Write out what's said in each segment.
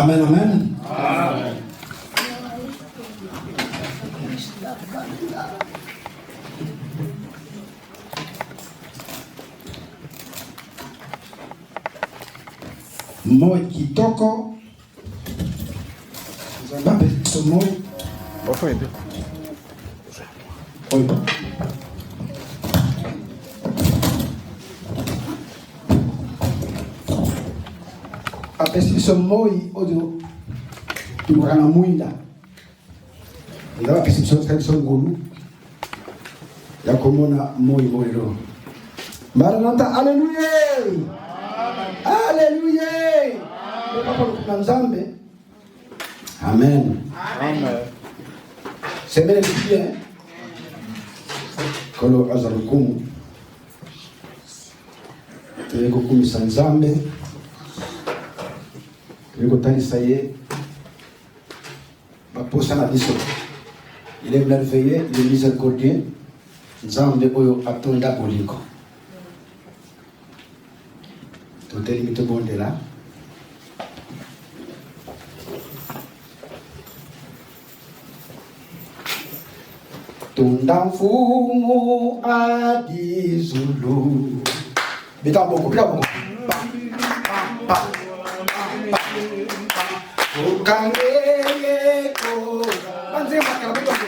Amen, amen. Amen. Moi kitoko. Zambabe somo. Ofende. Oiba. Apesi somoi odio. Tumukana muinda. Ndio apesi ngolu. Ya komona moi lo. Maranatha, haleluya. Haleluya. Kwa Nzambe. Amen. Amen. Semene bien. Kolo azalukumu. Tuleko kumisa Nzambe. Tuleko talisa ye. Baposa na biso. Il est merveilleux, il est miséricordieux. Nzambe oyo atonda bolingo. Toteli mito bonde la. Tunda mfumo hadi Zulu. Bita boko, bita boko. Ukangeye kora. Banze makara bita boko.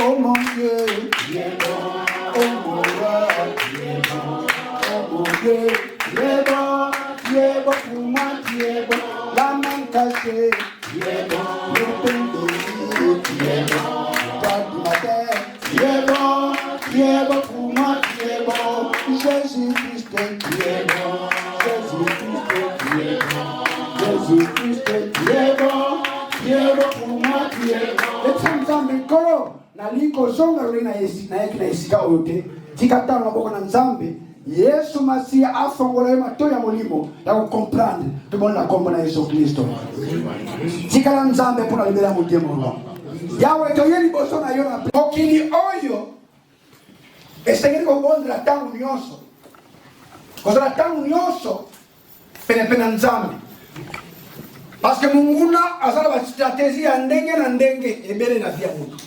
Oh mon Dieu, tu es bon pour moi, tu es bon, la main cachée, tu es bon, le pain de tu es bon, toi du matin, tu es bon pour moi, tu es bon, Jésus-Christ, tu es bon, Jésus-Christ, tu es bon, Jésus-Christ, tu es bon pour moi, tu es bon. Et ça me semble colo, na liko zonga na esika oyote, tikata na boko na Nzambe. Yesu Masia afongola mato ya molimo ya comprendre tout le monde la kombo na Yesu Kristo. Tikala Nzambe pona libela mutemo. Yawe to yeli boso na yo na okili oyo. Esengeli ko bondra tangu nyonso. Kozala tangu nyonso pena Nzambe. Parce que munguna azala ba stratégie ya ndenge na ndenge ebele na via mutu.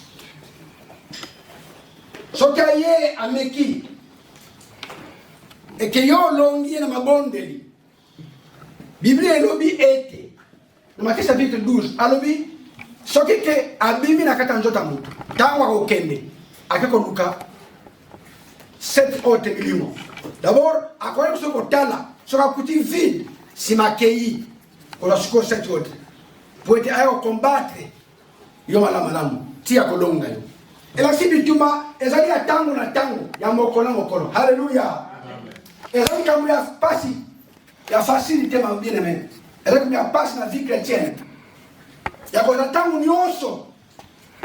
Soki ye ameki et que yo longi na mabondeli. Biblia elobi ete. Na Matthieu chapitre 12, alobi soki ke abimi na kata nzota mutu. Tango akokende akeko luka 7 autres millions. D'abord, akoye kuso kotala soka kuti vide si makei pour la suko 7 autres. Pour être ayo combattre yo malamu ti akolonga yo. Et la sibituma ezali ya tango na tango ya mokolo. Hallelujah. Ezali kamu ya pasi Il y a facilité, ma bien-aimée. Et là, il y a passe dans la vie chrétienne. Il y a un temps où nous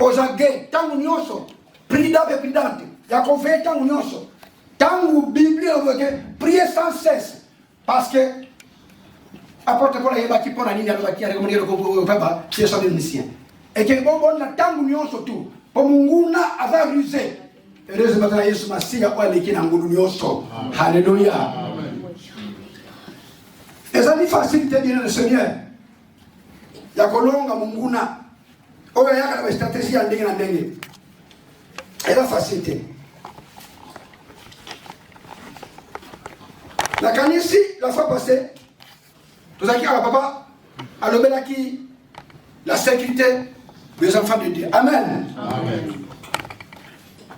aux agés, tant où nous sommes, prudents et prudentes. Il y a qu'on fait tant où nous sommes. Tant où la Bible est prier sans cesse. Parce que, apporte pour la bâti pour la ligne, qui a recommandé le papa, qui est son musicien. Et que bon, tant où nous sommes tout, pour mon goût, à rusé. Heureusement, Jésus m'a dit, il y a pas les qui n'ont pas. Alléluia. Et ça dit facilité bien le Seigneur. Il y a kolonga munguna. Oh, il y a une stratégie en dingue en dingue. Et la facilité. La canisse, la fois passée, tout ça qui a papa, à l'obélaki, la sécurité des enfants de Dieu. Amen. Amen.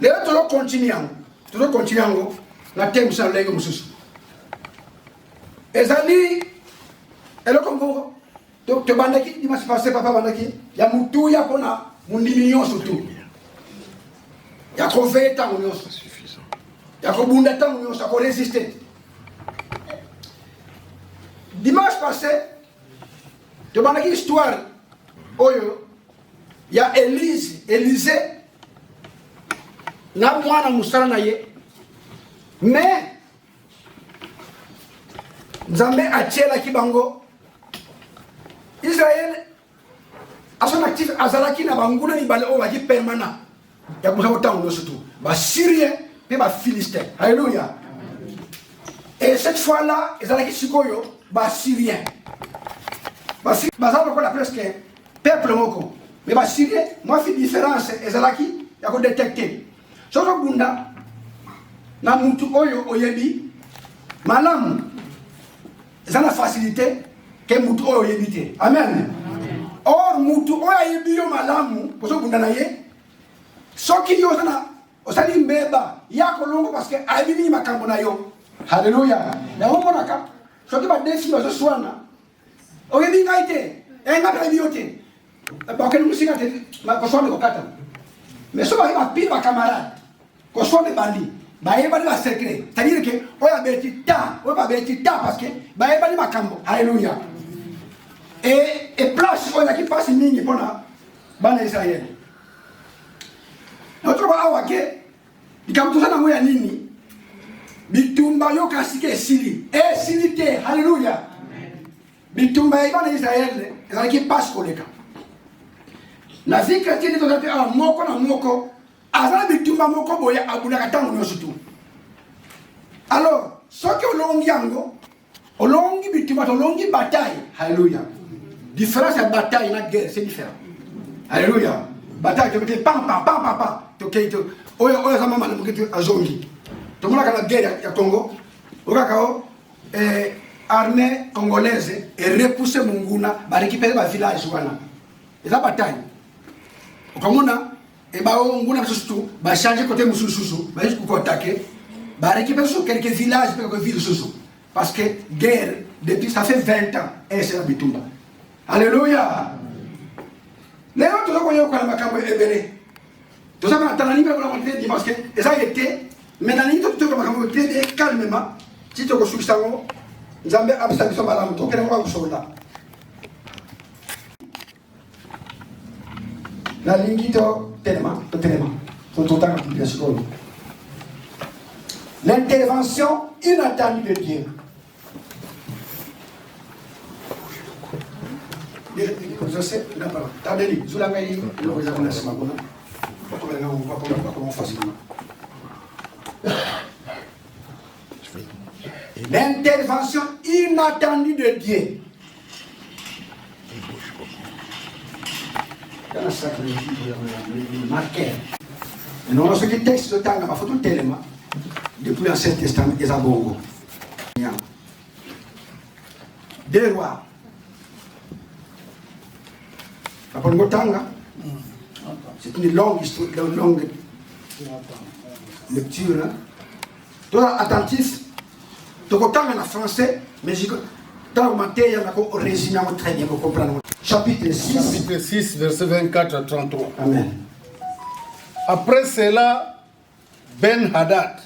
Les autres toujours continuent. La thème c'est le comme ceci. Et ça dit, et là comme vous, tu bandaki, dimanche passé, papa bandaki, il y a moutou, il y a kona, mon diminution surtout. Il y a qu'on fait tant, il y a qu'on boule de temps, il y a qu'on résiste. Dimanche passé, tu bandaki histoire, il y a Élisée, na mwana musala na ye, mais Nzambe atiela kibango Israël a son actif azalaki na banguna ni bale o baki permanent ya kumsa otango surtout ba Syrien pe ba Philistin. Alléluia. Et cette fois-là ezalaki sikoyo ba Syrien bazalo ko la presque peuple moko mais ba Syrien moi fi différence ezalaki ya ko détecter soso bunda na mutu oyo oyebi malamu ça la facilité que mutu oyo yebite. Amen. Or mutu oyo yebi yo malamu poso bunda na ye soki yo sana osali mbeba yako longo parce que ayibi makambo na yo. Hallelujah. Ya homona ka soki ba defi yo swana oyebi ngaite enga ba yote ba ke musika te ma ko sone ko kata mais so ba pile ba camarade ko sone bandi ba yeba ba secret c'est-à-dire que oya beti ta oya beti ta parce que ba yeba ni makambo. Alléluia. Et place oya qui passe mingi pona bana Israël notre ba awake dikamtuza na moya nini bitumba yo kasike sili silite. Alléluia. Bitumba yeba na Israël ezala qui passe koleka la vie chrétienne to tete a moko na moko azala bitumba moko boya abulaka tango nyonso tu. Alors soki olongi yango olongi bitumba olongi bataille. Alléluia. Différence de bataille et la guerre c'est différent. Alléluia. Bataille tu mets pam to keito oyo sama mala mukitu azongi to mona kana guerre ya Congo okakao armée congolaise et repousser munguna ba récupérer ba village wana eza bataille okamona et ba nguna susu ba changer côté mususu ba jusqu'au ko attaquer ba récupérer sur quelques villages quelques villes susu parce que guerre depuis ça fait 20 ans et c'est la bitumba. Alléluia. Les autres ko yo ko makambo ebele tout ça quand tanani ba ko dit parce que ça été mais dans l'idée tout ko makambo très calmement si tu ko sukisango Nzambe absali so balamu to kene ko kusola la lingito tellement tout autant que ce l'intervention inattendue de Dieu. Je sais, la parole. Tadeli, Zoulangaï, le réservoir de Samagona. Comment facilement. L'intervention inattendue de Dieu. Dans la sacrée Bible, marqué. Et non, ce qui est texte de temps, il faut tout tellement. Depuis l'Ancien Testament, ils ont bon. Deux rois. C'est une longue histoire, une longue lecture. Toi, attentif, tu entends en français, mais je résumé très bien pour comprendre. Chapitre 6. Chapitre 6, verset 24 à 33. Amen. Après cela, Ben-Hadad,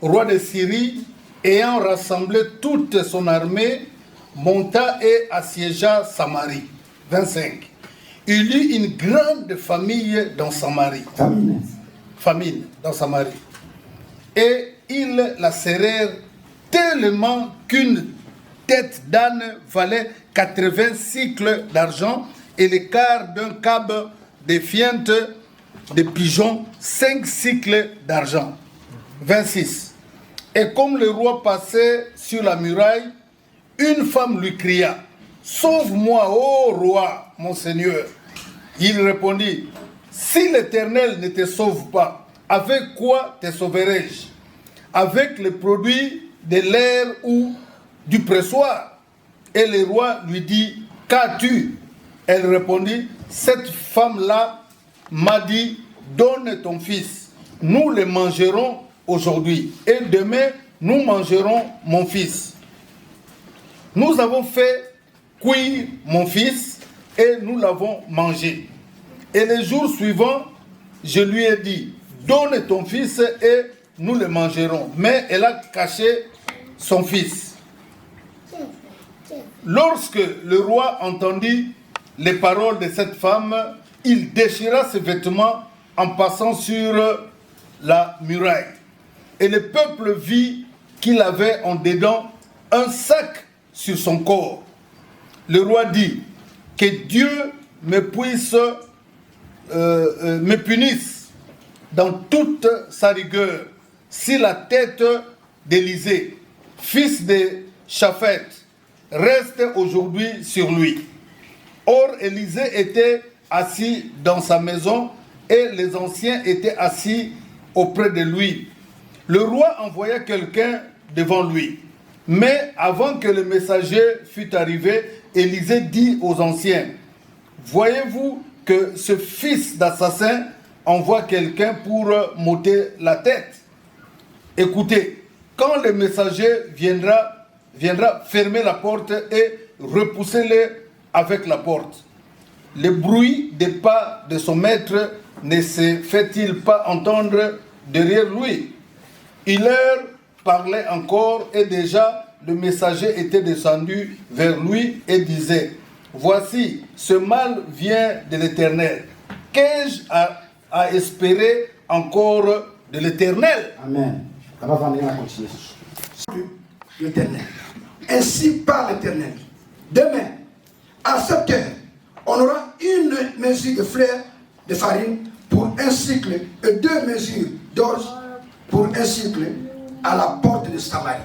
roi de Syrie, ayant rassemblé toute son armée, monta et assiégea Samarie. 25. Il y eut une grande famille dans Samarie. Famine dans Samarie. Et ils la serrèrent tellement qu'une tête d'âne valait 80 cycles d'argent et le quart d'un cab de fientes de pigeons 5 cycles d'argent. 26. Et comme le roi passait sur la muraille, une femme lui cria, « Sauve-moi, ô roi, mon Seigneur !» Il répondit, « Si l'Éternel ne te sauve pas, avec quoi te sauverai-je? Avec les produits de l'air ou du pressoir ?» Et le roi lui dit, « Qu'as-tu » Elle répondit, « Cette femme-là m'a dit, donne ton fils, nous le mangerons aujourd'hui, et demain nous mangerons mon fils. Nous avons fait cuire mon fils et nous l'avons mangé. Et les jours suivants, je lui ai dit, donne ton fils et nous le mangerons. Mais elle a caché son fils. Lorsque le roi entendit les paroles de cette femme, il déchira ses vêtements en passant sur la muraille. Et le peuple vit qu'il avait en dedans un sac sur son corps. Le roi dit, que Dieu me punisse dans toute sa rigueur si la tête d'Élisée, fils de Shaphat, reste aujourd'hui sur lui. Or, Élisée était assis dans sa maison et les anciens étaient assis auprès de lui. Le roi envoya quelqu'un devant lui. Mais avant que le messager fût arrivé, Élisée dit aux anciens, « Voyez-vous que ce fils d'assassin envoie quelqu'un pour m'ôter la tête? Écoutez, quand le messager viendra fermer la porte et repoussez-le avec la porte. Le bruit des pas de son maître ne se fait-il pas entendre derrière lui? » Il leur parlait encore et déjà le messager était descendu vers lui et disait, « Voici, ce mal vient de l'Éternel. Qu'ai-je à espérer encore de l'Éternel? » Amen. Ça va venir à continuer. L'Éternel. Ainsi par l'Éternel. Demain, à 7 heures, on aura une mesure de fleur de farine pour un cycle et 2 mesures d'orge pour un cycle à la porte de Samarie.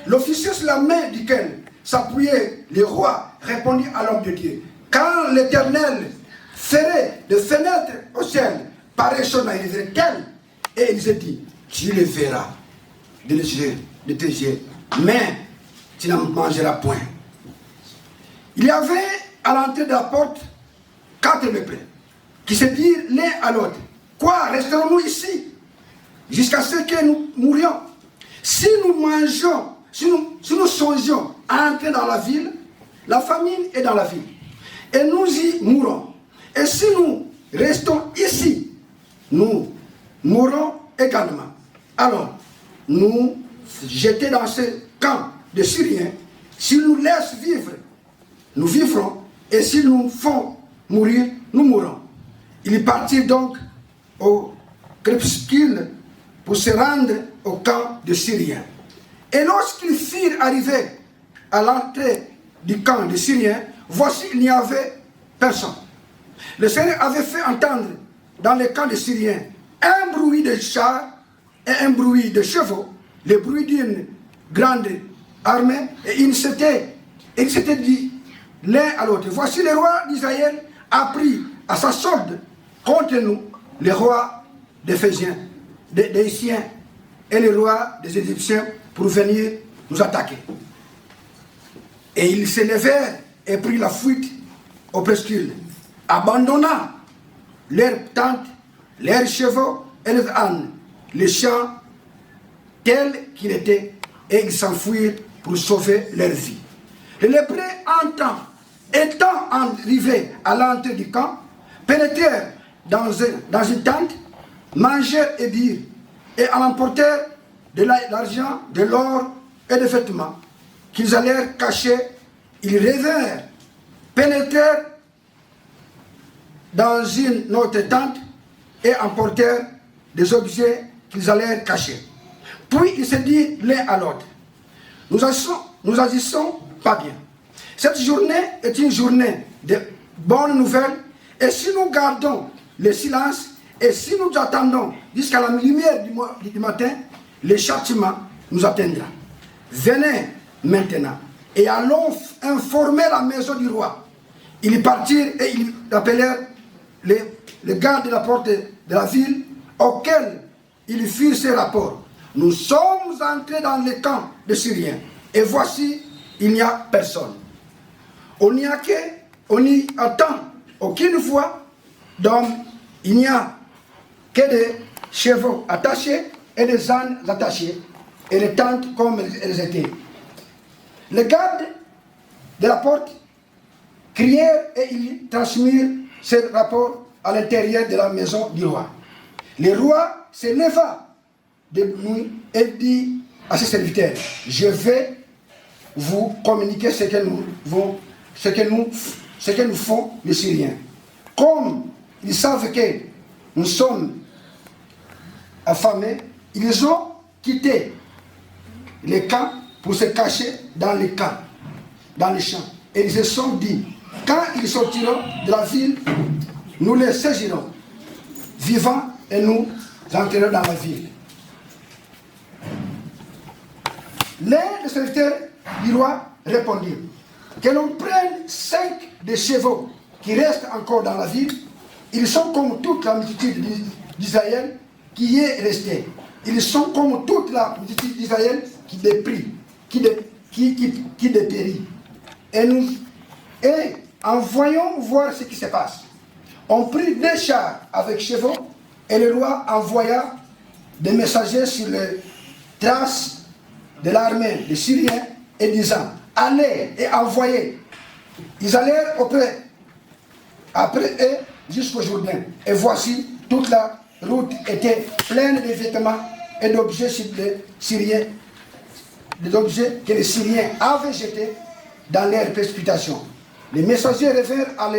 L'officier sur la main duquel s'appuyait le roi répondit à l'homme de Dieu, quand l'Éternel ferait de fenêtres au ciel, pareille chose n'arriverait-elle? Et il s'est dit, tu le verras de tes yeux, mais tu n'en mangeras point. Il y avait à l'entrée de la porte 4 lépreux qui se dirent l'un à l'autre, quoi, resterons-nous ici jusqu'à ce que nous mourions? Si nous mangeons, si nous songeons à entrer dans la ville, la famine est dans la ville, et nous y mourrons. Et si nous restons ici, nous mourrons également. Alors, nous jeter dans ce camp de Syriens, s'ils nous laissent vivre, nous vivrons, et s'ils nous font mourir, nous mourrons. Ils partirent donc au crépuscule pour se rendre au camp de Syriens. Et lorsqu'ils firent arriver à l'entrée du camp de Syriens, voici, il n'y avait personne. Le Seigneur avait fait entendre dans le camp de Syriens un bruit de chars et un bruit de chevaux, le bruit d'une grande armée, et ils s'étaient dit l'un à l'autre, voici le roi d'Israël a pris à sa solde contre nous le roi des Éphésiens, des Hissiens et le roi des Égyptiens pour venir nous attaquer. Et ils se levèrent et prirent la fuite au presqu'île, abandonnant leurs tentes, leurs chevaux et leurs ânes, les champs tels qu'ils étaient, et ils s'enfuirent pour sauver leur vie. Les lépreux étant arrivés à l'entrée du camp, pénétrèrent dans une tente, mangèrent et birent, et en emportèrent de l'argent, de l'or et de vêtements qu'ils allèrent cacher. Ils revinrent, pénétrèrent dans une autre tente et emportèrent des objets qu'ils allèrent cacher. Puis ils se dirent l'un à l'autre, nous agissons pas bien. Cette journée est une journée de bonnes nouvelles, et si nous gardons le silence, et si nous attendons jusqu'à la lumière du matin, le châtiment nous atteindra. Venez maintenant et allons informer la maison du roi. Ils partirent et ils appelèrent les gardes de la porte de la ville, auxquels ils firent ces rapports. Nous sommes entrés dans le camp des Syriens, et voici, il n'y a personne. On n'y attend aucune voix d'homme, il n'y a que des chevaux attachés et des ânes attachés, et les tentes comme elles étaient. Les gardes de la porte crièrent et ils transmirent ces rapports à l'intérieur de la maison du roi. Le roi se leva de nuit et dit à ses serviteurs, je vais vous communiquer ce que nous font les Syriens. Comme ils savent que nous sommes affamés, ils ont quitté les camps pour se cacher dans les camps, dans les champs. Et ils se sont dit, quand ils sortiront de la ville, nous les saisirons vivants et nous entrerons dans la ville. L'un des serviteurs du roi répondit, que l'on prenne 5 des chevaux qui restent encore dans la ville. Ils sont comme toute la multitude d'Israël qui est restée. Ils sont comme toute la multitude d'Israël qui dépérit. Et en voyant voir ce qui se passe, on prit 2 chars avec chevaux, et le roi envoya des messagers sur les traces de l'armée des Syriens et disant, allez et envoyez. Ils allèrent après eux jusqu'au Jourdain. Et voici, toute la route était pleine de vêtements et d'objets syriens, des objets que les Syriens avaient jetés dans leur précipitation. Les messagers revinrent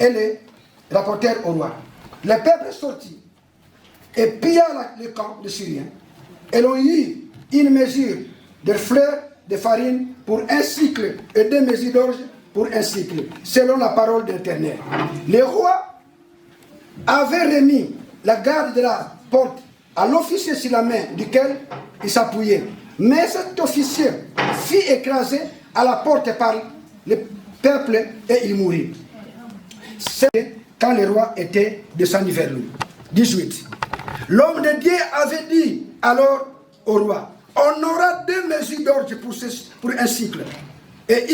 et les rapportèrent au roi. Le peuple sortit et pilla le camp des Syriens. Et l'on eut une mesure de fleurs de farine pour 1 cycle et 2 mesures d'orge pour 1 cycle, selon la parole de l'Éternel. Le roi avait remis la garde de la porte à l'officier sur la main duquel il s'appuyait. Mais cet officier fut écrasé à la porte par le peuple et il mourut. C'est quand le roi était descendu vers lui. 18. L'homme de Dieu avait dit alors au roi, on aura 2 mesures d'orge pour 1 cycle et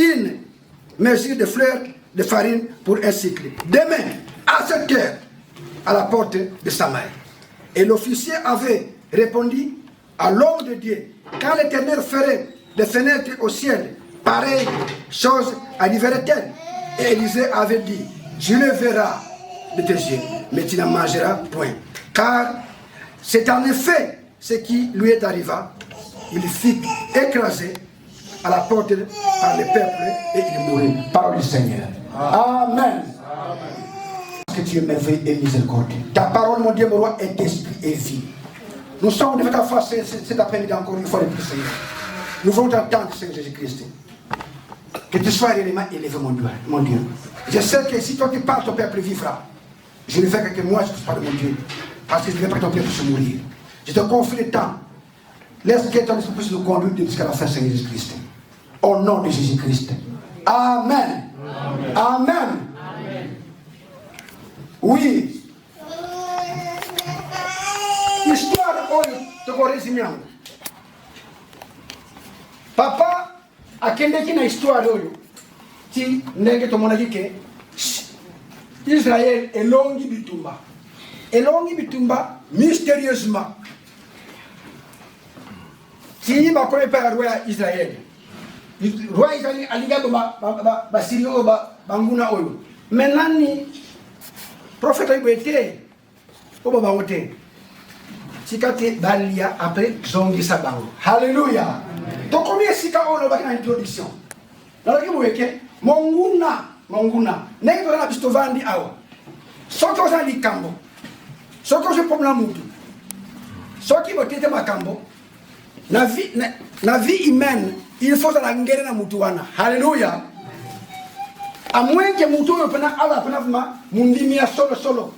1 mesure de fleurs de farine pour 1 cycle. Demain, à 7 heures, à la porte de Samarie. Et l'officier avait répondu à l'homme de Dieu, quand l'Éternel ferait des fenêtres au ciel, pareille chose arriverait-elle? Et Élisée avait dit, je le verrai de tes yeux, mais tu n'en mangeras point. Car c'est en effet ce qui lui est arrivé. Il fut écrasé à la porte par le peuple et il mourut. Parole du Seigneur. Amen. Parce que tu es merveilleux et miséricordieux. Ta parole, mon Dieu, mon roi, est esprit et vie. Nous sommes devant ta face cet après-midi encore une fois de plus, Seigneur. Nous voulons t'entendre, Seigneur Jésus-Christ. Que tu sois réellement élevé, mon Dieu. Je sais que si toi tu parles, ton peuple vivra. Je ne fais que moi, je ne parle de mon Dieu. Parce que je ne veux pas que ton peuple puisse mourir. Je te confie le temps. Laisse que ton esprit puisse nous conduire jusqu'à la fin, Seigneur Jésus-Christ. Au nom de Jésus-Christ. Amen. Amen. Amen. Oui. Histoire de résumer. Papa akendeki na histoire oyo ti ndenge tomonaki ke Israël elongi bitumba mystérieusement ti bakomi mpe roi ya Israël. Roi Israël alinga basiri oyo banguna oyo maintenant ni prophète oyo ete oyo bango te tika te balia après zongisa bango. Hallelujah. Donc combien si ka on va introduction. Dans la kibueke monguna n'est pas la pistovandi awa. Soko za likambo. Soko je pomla mutu. Soki botete makambo. Na vie humaine, il faut la ngere na mutu wana. Hallelujah. A moins que mutu yo pena ala pena ma mundimi ya solo.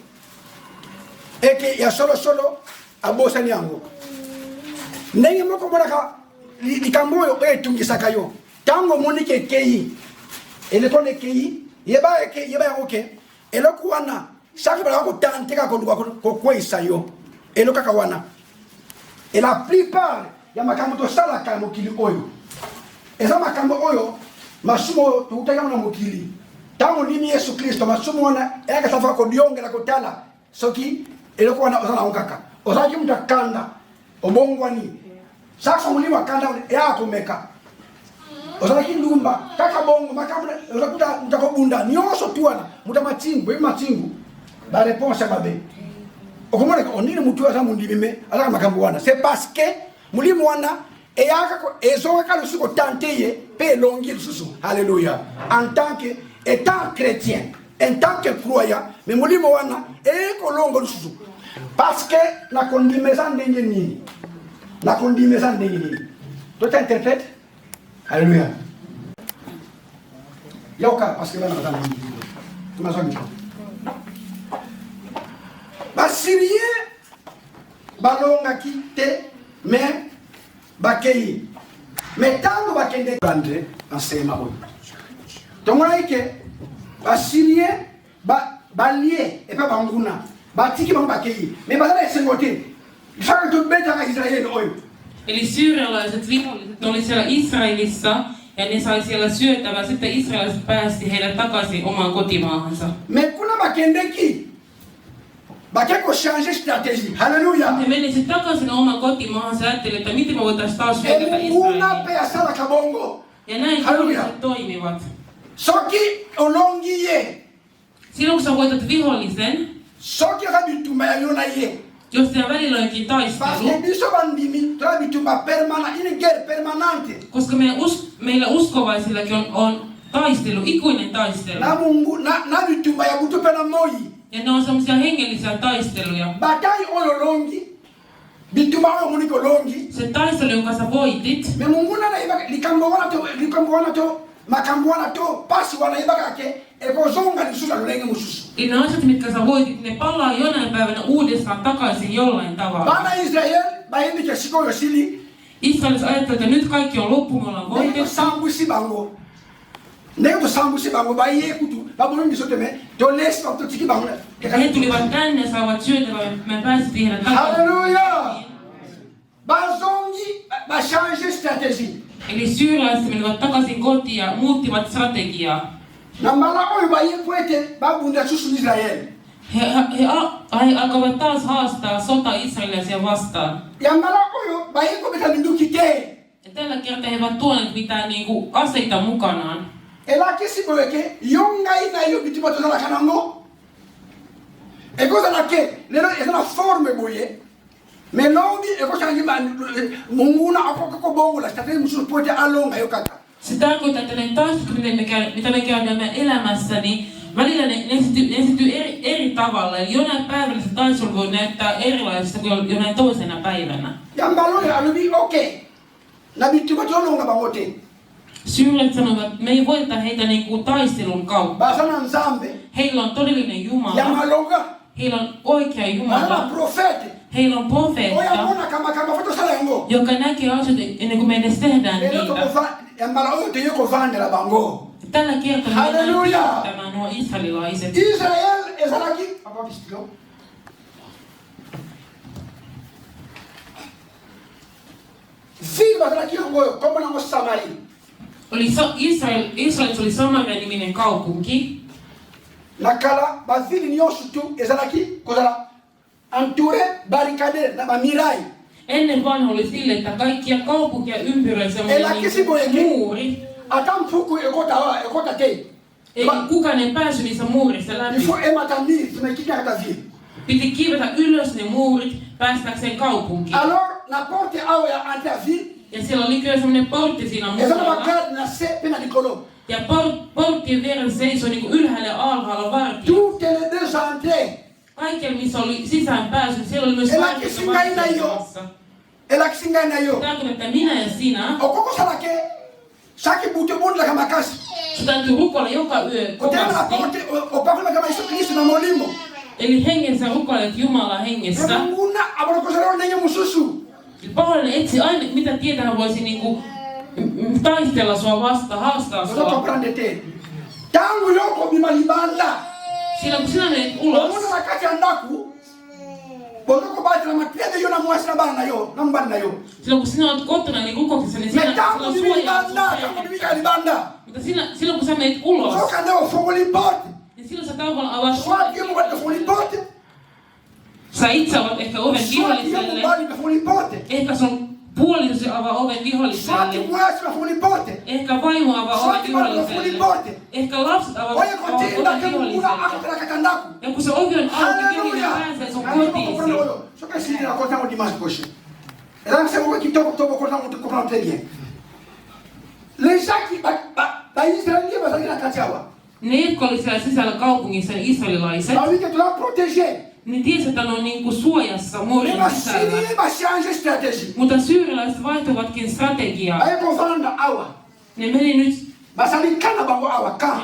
Eke ya solo abosa ni yango. Ndenge moko monaka likambo yo etungisaka yo. Tango monike kei. Ele kone kei, yeba yoke. Elo kuwana, chaque bala ko tanteka ko kwesa yo. Elo kaka wana. Et la plupart ya makambo to sala ka mokili oyo. Eza makambo oyo masumo tutaka na mokili. Tango nini Yesu Kristo masumo wana eka safa ko diongela ko tala. Soki elo ko wana osala onkaka. Osaki mtakanda obongwani. Sasa mulima kanda ya kumeka. Osaki ndumba kaka bongo makambo utakuta mtakobunda nyoso tuana mutamachingu ba réponse babe. Okomona ko onini mutu asa mundibime ala makambo wana. C'est parce que mulimu wana eyaka ko ezonga ka lusiko tanteye pe longi lususu. Alléluia. En tant que étant chrétien, en tant que croyant, mais mulimu wana ko longo lususu. Parce que la condimesa ndenge nini. La condimesa ndenge nini. Toi t'interprètes. Alléluia. Yoka parce que là on a tu m'as dit. Basirien balonga kite mais bakei. Mais tango bakende grande enseignement oyo. Tongona ike basirien balie et pas banguna. Batiki bango bakei. Mais bazala esengote. Il faut que tu beta Israël oyo. Eli syyrialaiset viholliset oli siellä Israelissa ja ne sai siellä syötävää. Sitten israelaiset päästi heidät takaisin omaan kotimaahansa. Mais kuna bakendeki bakeko changer stratégie. Hallelujah. He menisivät takaisin omaan kotimaahansa ja ajattelivat, että miten me voitaisiin taas hyökätä Israeliin. Ja näin viholliset toimivat. Soki olongiye. Silloin kun sä voitat vihollisen, soki rabituma ya yona ye. Jos siellä välillä onkin taistelu, koska meillä uskovaisillakin on taistelu, ikuinen taistelu. Ja ne on semmoisia hengellisiä taisteluja. Se taistelu, jonka sä voitit, niin ne asiat, mitkä sä voitit, ne palaa jonain päivänä uudestaan takaisin jollain tavalla. Israelissa ajattelee, että nyt kaikki on loppu, me ollaan voitettu. He tulivat tänne, saavat syötävää, me päästiin heidän takaisin. Eli syyrialaiset menivät takaisin kotiin ja muuttivat strategiaa. He alkavat taas haastaa sota israelilaisia vastaan. Ja tällä kertaa he eivät tuoneet mitään niinku aseita mukanaan. Se tarkoittaa, että ne taistelut, mitä me käydään elämässä, niin välillä ne esityy eri tavalla. Eli jonain päivänä se taistelu voi näyttää erilaisesta kuin jonain toisena päivänä. Syyrialaiset sanovat, että me ei voiteta heitä niinku taistelun kautta. Heillä on todellinen Jumala. Heillä on oikea Jumala. Heillä on profeetta, joka näkee asioita ennen kuin me edes tehdään niitä. Tällä kertaa me nähdään nuo israelilaiset. Israel oli Samaria-niminen kaupunki. Nakala bazili nyosutu ezalaki kozala entouré barricadé na bamirai. Ennen vanha oli sille, että kaikkia kaupunkia ympyröi semmoinen muuri. Atam fuku ekota te. Ei kukaan ei päässyt niissä muurissa läpi. Il faut ematanir, mais qui garde la ville. Piti kiivetä ylös ne muurit päästäkseen kaupunkiin. Alors la porte aoya ante la ville Ja siellä oli kyllä semmoinen portti siinä mukana. Ja porttien vieressä seisoi niinku ylhäällä ja alhaalla vartija. Kaikilla missä oli sisään pääsy, siellä oli myös vartija. Tarkoittaa, että minä ja sinä. Se täytyy rukoilla joka yö kovasti. Eli hengessä rukoilet Jumalaa hengessä. Paholainen etsi aina mitä tietä hän voisi niinku taistella sua vastaan, haastaa sua. Sillä kun sinä menet ulos. Silloin kun sinä olet kotona niin rukouksessa, niin sinä suojaa sun perhettä. Mutta silloin kun sä menet ulos, niin silloin sä tavallaan avaat oven. Sä itse avaat ehkä oven viholliselle. Ehkä sun puolisosi avaa oven viholliselle. Ehkä vaimo avaa oven viholliselle. Ehkä lapset avaa oven viholliselle. Ja kun se ovi on auki, vihollinen pääsee sun kotiisi. Ne, jotka oli siellä sisällä kaupungissa, ne israelilaiset, ne tiesi, että ne on niinku suojassa muodon sisällä. Mutta syyrialaiset vaihtoivatkin strategiaa. Ne meni nyt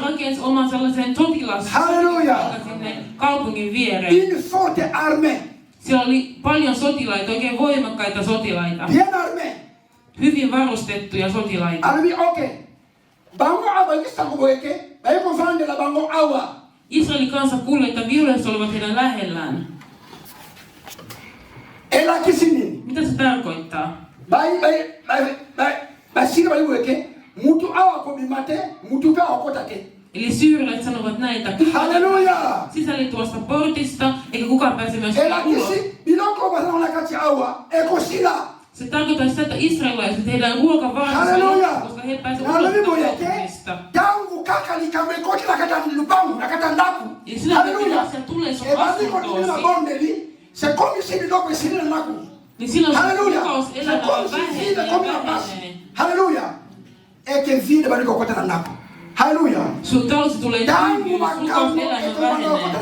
rakensi oman sellaisen sotilaspaikan sinne kaupungin viereen. Siellä oli paljon sotilaita, oikein voimakkaita sotilaita. Hyvin varustettuja sotilaita. Israelin kansa kuuli, että viholliset olivat heidän lähellään. Mitä se tarkoittaa? Eli syyrialaiset sanovat näitä. Sisälle tuosta portista, eikä kukaan pääse myös ulos. Se tarkoittaa sitä, että israelilaiset tehdään ruokavarassa, koska he pääsevät ulos kaupungista. Eli sillä tavalla, että tulee sun asuntoosi, niin silloin sun rukouselämä vähenee. Sun talousi tulee tyhjyys, rukouselämä vähenee.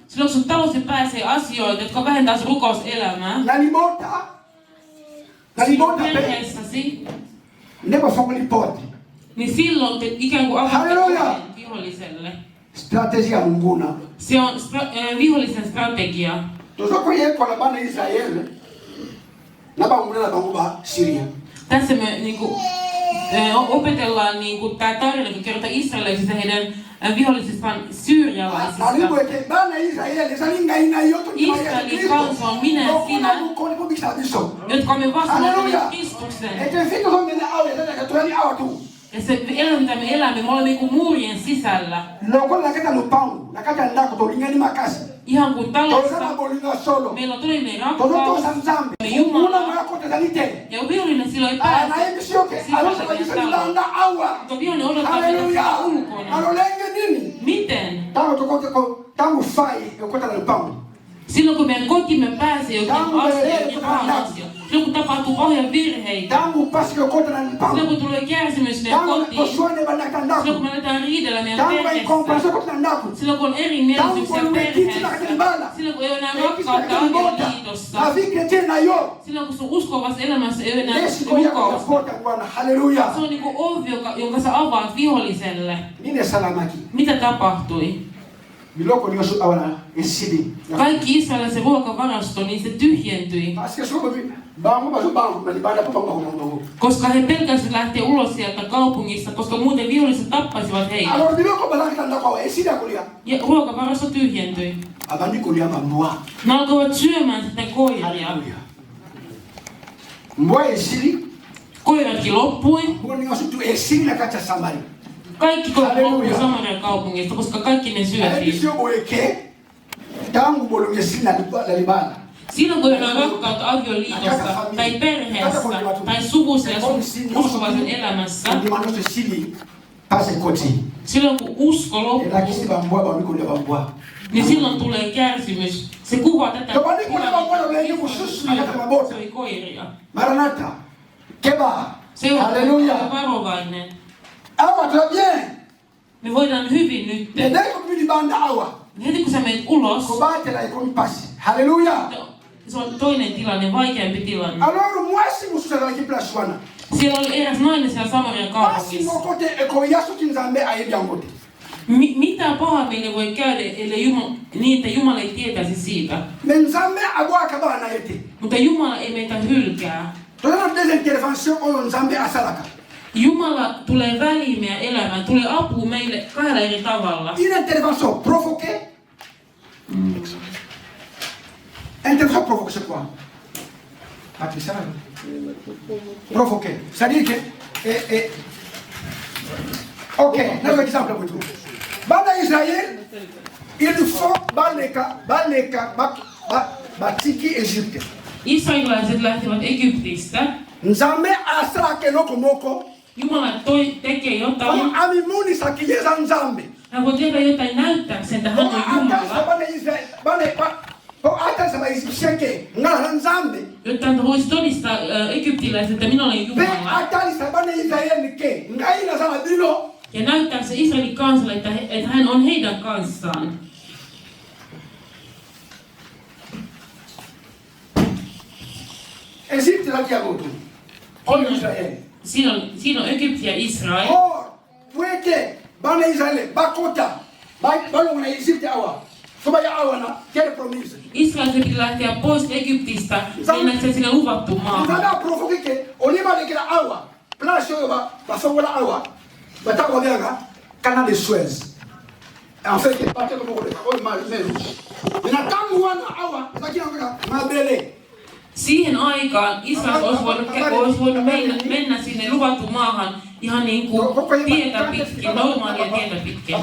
Silloin sun talousi pääsee asioita, jotka vähentää sun rukouselämää. Perheessäsi. Niin silloin te ikään kuin avaatte viholliselle. Se on vihollisen strategia. Tässä me niinku opetellaan niinku tää tarina, kun kerrotaan israelilaisista heidän vihollisistaan syyrialaisista. Israelin kansa on minä ja sinä, jotka me vastaanottaneet Kristuksen. Ja se elämä, mitä me elämme, me olemme niinku muurien sisällä. Ihan kuin talossa, meillä on todellinen rakkaus, me Jumala, ja vihollinen silloin ei pääse sisälle meidän taloon. Mutta vihollinen odottaa meitä sitä ulkona. Miten? Silloin kun meidän kotimme pääsee jokin asia, jokin pahan asia. Silloin kun tapahtuu paljon virheitä. Silloin kun tulee kärsimys meidän kotiin. Silloin kun me aletaan riidellä meidän perheessä. Silloin kun on erimielisyyksiä perheessä. Silloin kun ei ole enää rakkautta avioliitossa. Silloin kun sun uskovassa elämässä ei ole enää rukousta. Se on niinku ovi, jonka sä avaat viholliselle. Mitä tapahtui? Kaikki israelilaisen ruokavarasto, niin se tyhjentyi. Koska he pelkäsivät lähteä ulos sieltä kaupungista, koska muuten viholliset tappaisivat heitä. Ja ruokavarasto tyhjentyi. Ne alkoivat syömään sitten koiria. Koiratkin loppui. Kaikki koirat loppui Samarian kaupungista, koska kaikki ne syötiin. Silloin kun on rakkautta avioliitossa, tai perheessä, tai suvussa ja uskovaisen elämässä, silloin kun usko loppuu, niin silloin tulee kärsimys. Se kuvaa tätä. Se oli koiria. Keba. Seuraava Alléluia. varovainen. Awa très bien. Me voidaan hyvin nyt. Ne dai ko mini banda awa. Heti kun sä menet ulos, Ko baatela e ko passi. Alléluia. se on toinen tilanne, vaikeampi tilanne. Alors moi si vous savez qui place wana. Siellä oli eräs nainen siellä Samarian Passi mo kaupungissa. kote e ko yasu kinzambe ayebi angote. Mitä pahaa meille voi käydä, ellei niin, että Jumala ei tietäisi siitä. Men nzambe agwa kaba na yete. Mutta Jumala ei meitä hylkää. Tona des interventions oyo nzambe asalaka. Jumala tulee väliin meidän elämään, tulee apua meille kahdella eri tavalla. Une intervention provoquée. Intervention provoquée, c'est quoi? Patricia. Provoquée. C'est-à-dire que... Ok, un exemple pour vous. Banda Israël, il faut batiki Égypte. Israelilaiset lähtivät Egyptistä. Nzambe asake loko moko. Jumala tekee jotain. Comme amimuni sakiyeza nzambe. Hän voi tehdä jotain näyttääkseen, että hän on Jumala. Jotta hän voisi todistaa egyptiläiset, että minä olen Jumala. Ja näyttääkseen Israelin kansalle, että hän on heidän kanssaan. Egypte la diagotu. On Israël. Siinä on Egypti ja Israel. Or, puete, bana Israël, bakota. Balongna Egypte awa. Sobaya awana, terre promise. Israel piti lähteä pois Egyptistä, mennäkseen sinne luvattuun maahan. Nzambe a provoqué que on y va de la awa. Place yo ba fongola awa. Ba ta ko bianga canal de Suez. En fait, que pas comme on mal mais. Ina tamu wana awa, sakina mabele. Siihen aikaan Israel olisi voinut mennä sinne luvattuun maahan ihan niin kuin tietä pitkin, normaalia tietä pitkin.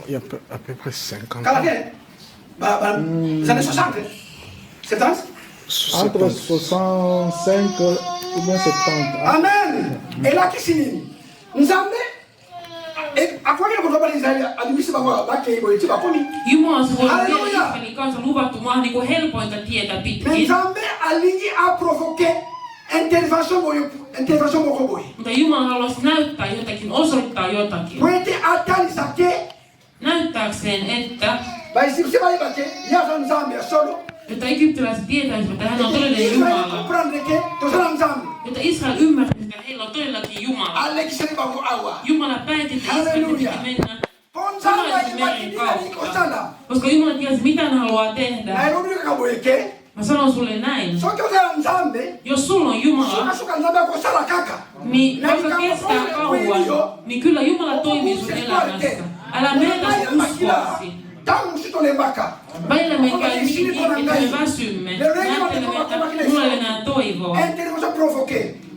Il y a à peu près 50 ans. Les années 60. 70. Entre 65 ou bien 70. Amen. Et là, qui signe? Nzambe. Et à quoi il faut pas les aller à l'université va baquer boy tu vas connaître. Jumala se voi viedä Israelin kanssa luvattu maahan niin kuin helpointa tietä pitkin. Nzambe alingi a provoquer intervention moko boy. Mutta Jumala haluaisi näyttää jotakin, osoittaa jotakin. Pointe atali sake. Näyttääkseen, että Vai se vai bater, ya san Nzambe solo. Jotta egyptiläiset tietäisivät, että hän on todellinen Jumala. Jotta Israel ymmärtäisi, että heillä on todellakin Jumala. Jumala päätti, että Israel piti mennä Punaisen meren kautta. Koska Jumala tiesi, mitä hän haluaa tehdä. Mä sanon sulle näin. Jos sulla on Jumala, niin vaikka kestää kauan, niin kyllä Jumala toimii sun elämässä. Älä menetä sun uskoasi. Välillä me käy niin, että me väsymme. Me ajattelemme, että mulla ei enää toivoa.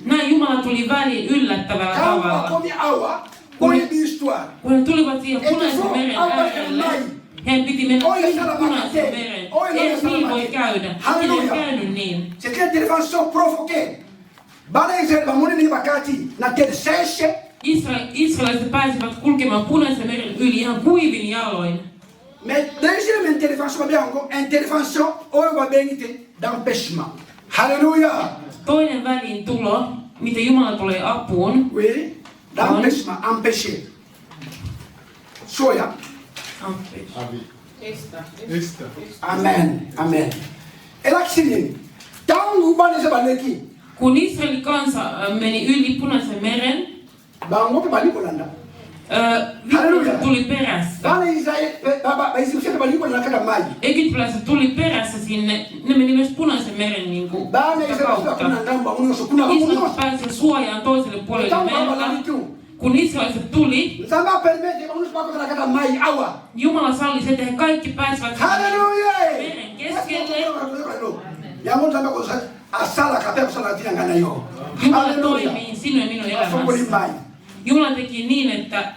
Näin Jumala tuli väliin yllättävällä tavalla. Kun he tulivat siihen Punaisen meren äärelle, heidän piti mennä Punaisen meren. Edes niin voi käydä. Hän ei käynyt niin. Israelilaiset pääsivät kulkemaan Punaisen meren yli ihan kuivin jaloin. Mais deuxième intervention, intervention d'empêchement. Alléluia. Toinen väliin tulo, miten Jumala tulee apuun. Oui, d'empêchement, empêcher. Soja. Estä. Amen, amen. Elaksini. Tangu bani se baleki. Kun Israelin kansa meni yli Punaisen meren, bango bali kolanda. Viholliset tuli perässä. Egyptiläiset tuli perässä sinne. Ne meni myös Punaisen meren niin kuin kautta. Israel pääsi suojaan toiselle puolelle merta. Kun israeliset tuli, Jumala salli sen, että he kaikki pääsivät meren keskelle. Jumala toimii sinun ja minun elämässä. Jumala teki niin, että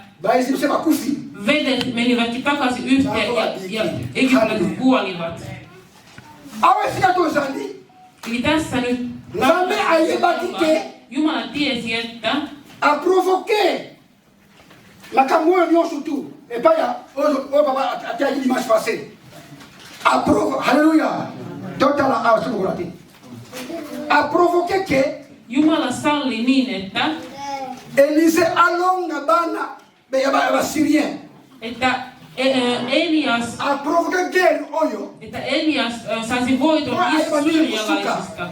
vedet menivätkin takaisin yhteen ja egyptiläiset kuolivat. Eli tässä nyt Jumala tiesi, että a provoqué la camoufle surtout et pas ya papa a dimanche passé. Alléluia. A provoqué que Jumala salli niin, että Élisée alonga bana Syrien. Että Elias a provoqué guerre oyo. Että Elias saisi voiton syyrialaisista.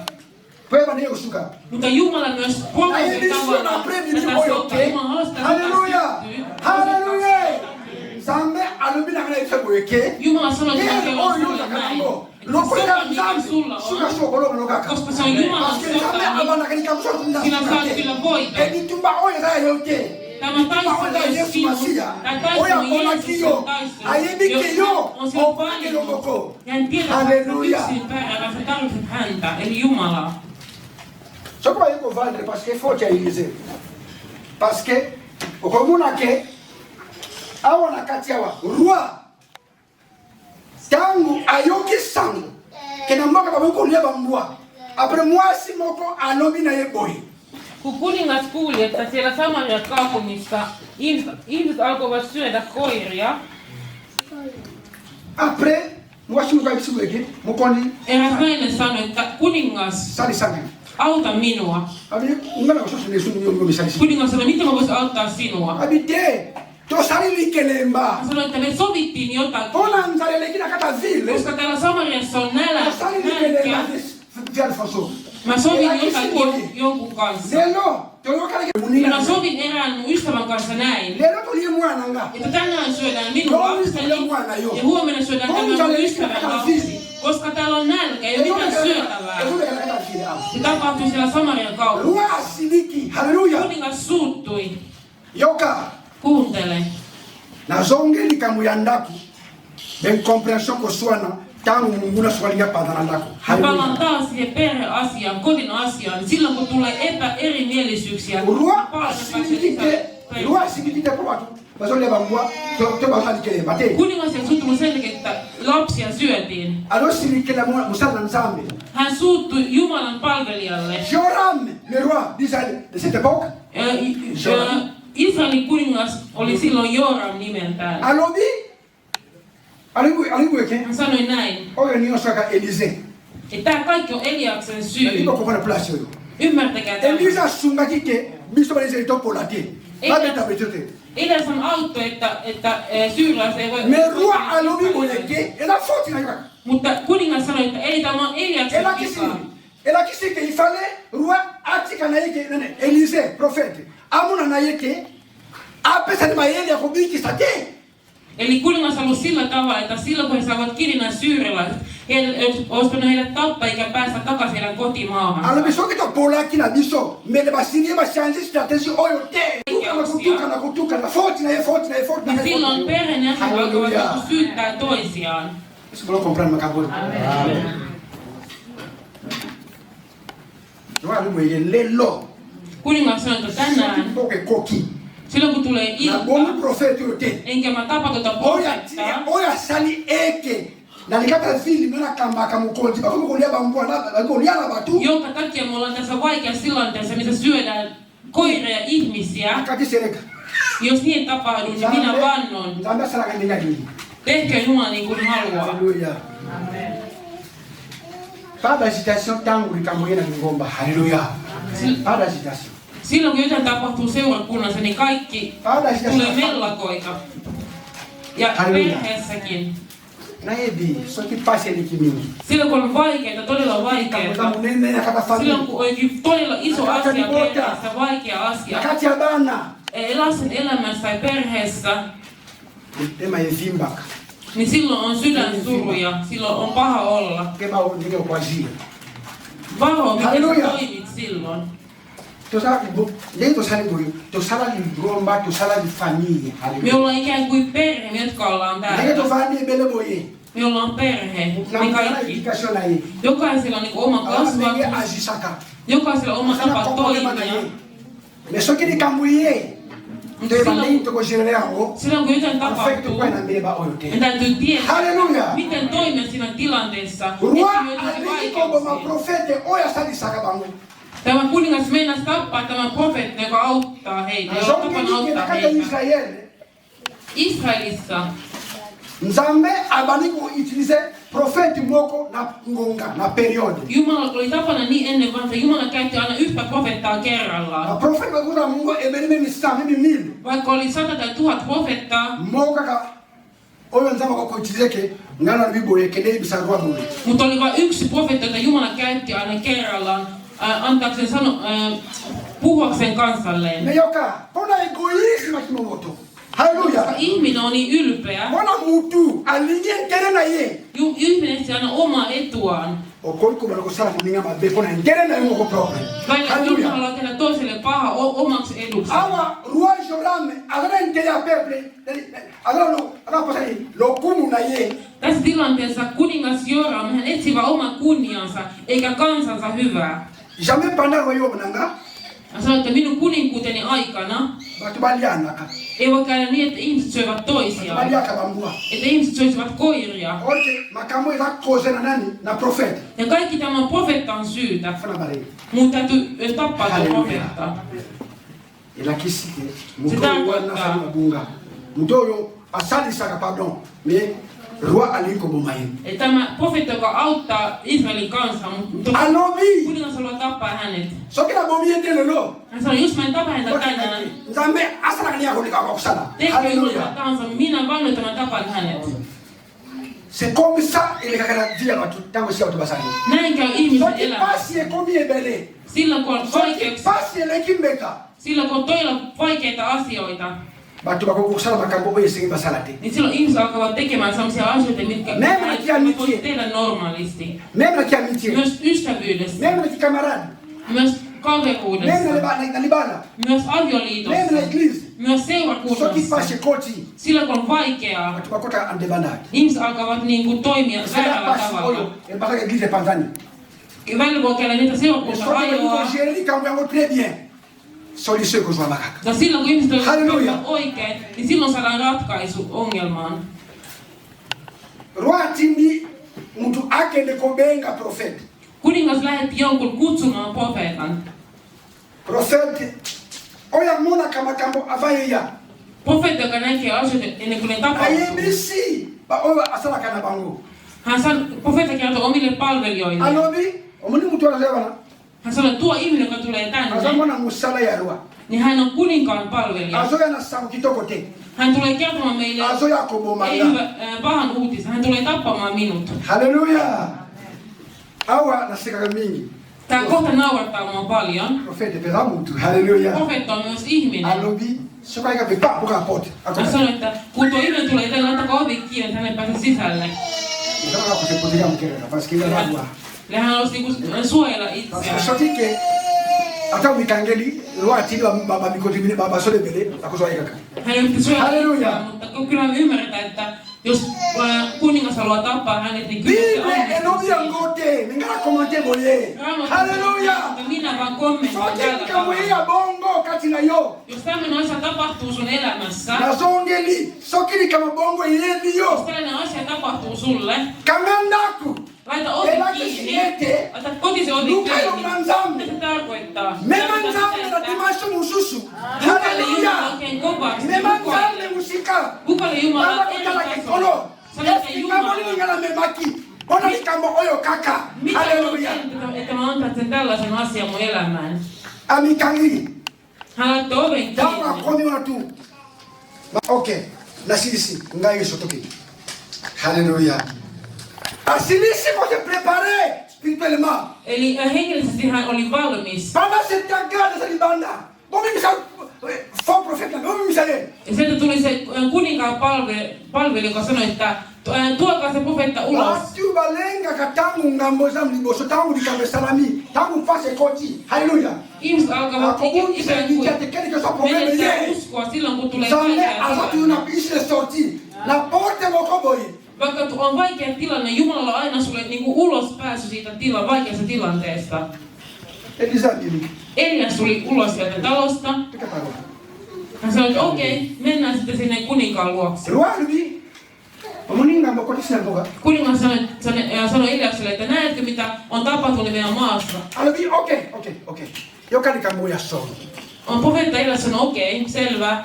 Mutta Jumala myös profetoi tavallaan tätä sotaa. Jumala haastaa Halleluja! Halleluja! Zambe alubina kana ifeboyeke. Jumala sanoi, että se on sulle näin. Sota, mikä sulla on, koska se on Jumalan sota, niin sinä saat kyllä voiton. Tämä taistelu ei ole sinun, tämä taistelu on Jeesuksen taistelu, jos on sinun paljon. Ja en tiedä, että yksin pärjää, sä tarvitset häntä, eli Jumalaa. Je crois qu'il faut vendre parce qu'il faut utiliser. Parce que, comme on a que, awana katiawa, roi, tangu ayoki sangu, kena mwaka baboko liaba mwa, après moi si moko alobi na yeboi. Kun kuningas kuuli, että siellä Samaria kaupungissa ihmiset alkoivat syödä koiria. Après, moi si moko abisuweke, mokoni. Eräs nainen sanoi, että kuningas, auta minua. Kuningas sanoi, miten mä voisin auttaa sinua? Hän sanoi, että me sovittiin jotakin. Koska täällä Samariassa on nälkä. Mä sovin jotakin jonkun kanssa. Mä sovin erään mun ystävän kanssa näin. Että tänään syödään minun lapseni ja huomenna syödään tämän mun ystävän lapsi. Koska täällä on nälkä, ei ole mitään syötävää. Se tapahtui siellä Samarian kaupungissa. Kuningas suuttui. Kuuntele. Nazongeli kamuyandaki. Ben compréhension ko suana. Hän palaan taas siihen perheasiaan, kodin asiaan. Silloin kun tulee erimielisyyksiä, kuningas ei suuttunut sen takia, että lapsia syötiin. Hän suuttui Jumalan palvelijalle. Israelin kuningas oli silloin Joram nimeltään. Hän sanoi näin. Että tämä kaikki on Eliaksen syy. Ymmärtäkää tämä. Elias on auttoi, että syyrialaiset ei voi... Mutta kuningas sanoi, että ei tämä on Eliaksen vika. Eli kuningas on ollut sillä tavalla, että silloin kun he saavat kiinni nämä syyrialaiset, he olisivat heidät tappaa eikä päästä takaisin heidän kotimaahan. Niin silloin perheen jäsenet alkoivat syyttää toisiaan. Kuningas sanoi, että tänään silloin kun tulee ilta, enkä mä tapa tuota profeettaa. Jonka takia me ollaan tässä vaikeassa tilanteessa, missä syödään koiria ja ihmisiä. Jos niin tapahtuu, niin minä vannon. Tehkää Jumala niin kuin haluaa. Silloin kun jotain tapahtuu seurakunnassa, niin kaikki tulee mellakoita. Ja perheessäkin. Silloin kun on vaikeaa, todella vaikeaa. Silloin kun on todella iso asia perheessä, vaikea asia. Lasten elämässä tai perheessä. Niin silloin on sydän suru ja silloin on paha olla. Varo, miten sä toimit silloin? Me ollaan ikään kuin perhe, jotka ollaan täällä. Me ollaan perhe, me kaikki. Jokaisella on niin oma kasvatus. Jokaisella on oma tapa toimia. Silloin kun jotain tapahtuu, me täytyy tietää, miten toimia siinä tilanteessa. Tämä kuningas meinasi tappaa tämän profeetin, joka auttaa heitä. Israelissa Nzambe abaniko utiliser prophète moko na ngonga na periode. Jumala oli tapana niin ennen vanhaa, Jumala käytti aina yhtä profettaa kerrallaan. Na prophète wakuna Mungu ebenime mista mimi 1000. Vaikka oli 100 tai 1000 profettaa, moka ka oyo nzamba ko utiliser ke ngana biboye kede bisarwa bule. Mutta oli vain yksi profeetta, jota Jumala käytti aina kerrallaan antaakseen puhuakseen kansalleen. Me joka pona egoisme kimomoto. Halleluja. Ihminen on niin ylpeä. Pona mutu alinye terena ye. Ihminen etsii aina omaa etuaan. Okoiko malko saa ninga mabe pona terena yo ko problem. Välillä haluaa tehdä toiselle paha omaksi edukseen. Awa roi Joram agara nteya peuple. Agara no rapasai lo kumu na ye. Tässä tilanteessa kuningas Joram hän etsii vain oman kunniansa eikä kansansa hyvää. Jamais pendant royaume nanga. Hän sanoi, että minun kuninkuuteni aikana ei voi käydä niin, että ihmiset syövät toisiaan. Että ihmiset syöisivät koiria. Ja kaikki tämä on profeettan syytä. Mun täytyy tappaa tuo profeetta. Se tarkoittaa, että tämä profeetta, joka auttaa Israelin kansaa, mutta kuningas haluaa tappaa hänet. Hän sanoi, jos mä en tapa häntä tänään, tehkö Jumala tahansa, minä vannoin, että mä tapan hänet. C'est comme ça il est la vie à tout temps aussi autobasani. Näin käy ihmisen elämä. Silloin kun on vaikeuksia, silloin kun on toilla vaikeita asioita, niin silloin ihmiset alkavat tekemään sellaisia asioita, mitkä voi tehdä normaalisti. Myös ystävyydessä. Myös kaveruudessa. Myös avioliitossa. Myös seurakunnassa. Silloin kun on vaikeaa, ihmiset alkavat niin toimia väärällä tavalla. Välillä voi käydä niitä seurakunta hajoaa. Ja silloin kun ihmiset ovat oikein, niin silloin saadaan ratkaisu ongelmaan. Kuningas lähetti jonkun kutsumaan profeetan. Profeetta, joka näkee asioita ennen kuin ne tapahtuu. Profeetta kertoo omille palvelijoille. Hän sanoi, tuo ihminen, joka tulee tänne, niin hän on kuninkaan palvelija. Hän tulee kertomaan meille ei pahan uutisen. Hän tulee tappamaan minut. Halleluja! Tämä kohta naurattaa mua paljon. Profeetta on myös ihminen. Hän sanoi, että kun tuo ihminen tulee tänne, laittakaa ovi kiinni, että hän ei pääse sisälle. Ja hän halusi suojella itseään. Hän yritti suojella itseään, mutta kyllä me ymmärretään, että jos kuningas haluaa tappaa hänet, niin kyllä se minä vaan kommentoin tällä tavalla. Jos tämmöinen asia tapahtuu sun elämässä, jos tällainen asia tapahtuu sulle, laita ovi kiinni, laita kotisi ovi kiinni. Mitä se tarkoittaa? Oikein kovaksi. Kuka oli Jumalan eri tasolla? Sanoit, että Jumala. Mitä on että mä antan sen tällaisen asian mun elämään? Hän laittoi oven kiinni. Okei, nasilisi, ngai sotoki. Halleluja. Asilisi pour se préparer spirituellement. Eli henkilöisesti hän oli valmis. Pendant cette garde de Libana. Ja sieltä tuli se kuninkaan palveli, joka sanoi, että tuokaa se profeetta ulos. Ihmiset alkavat ikään kuin menettää uskoa silloin, kun tulee vaikka on vaikea tilanne, Jumalalla on aina sulle niin kuin ulos pääsy siitä vaikeasta tilanteesta. Elias tuli ulos sieltä talosta. Hän sanoi, että okei, mennään sitten sinne kuninkaan luokse. Kuningas sanoi Eliakselle, että näetkö mitä on tapahtunut meidän maassa? On profeetta Elias sanoi, okei, selvä.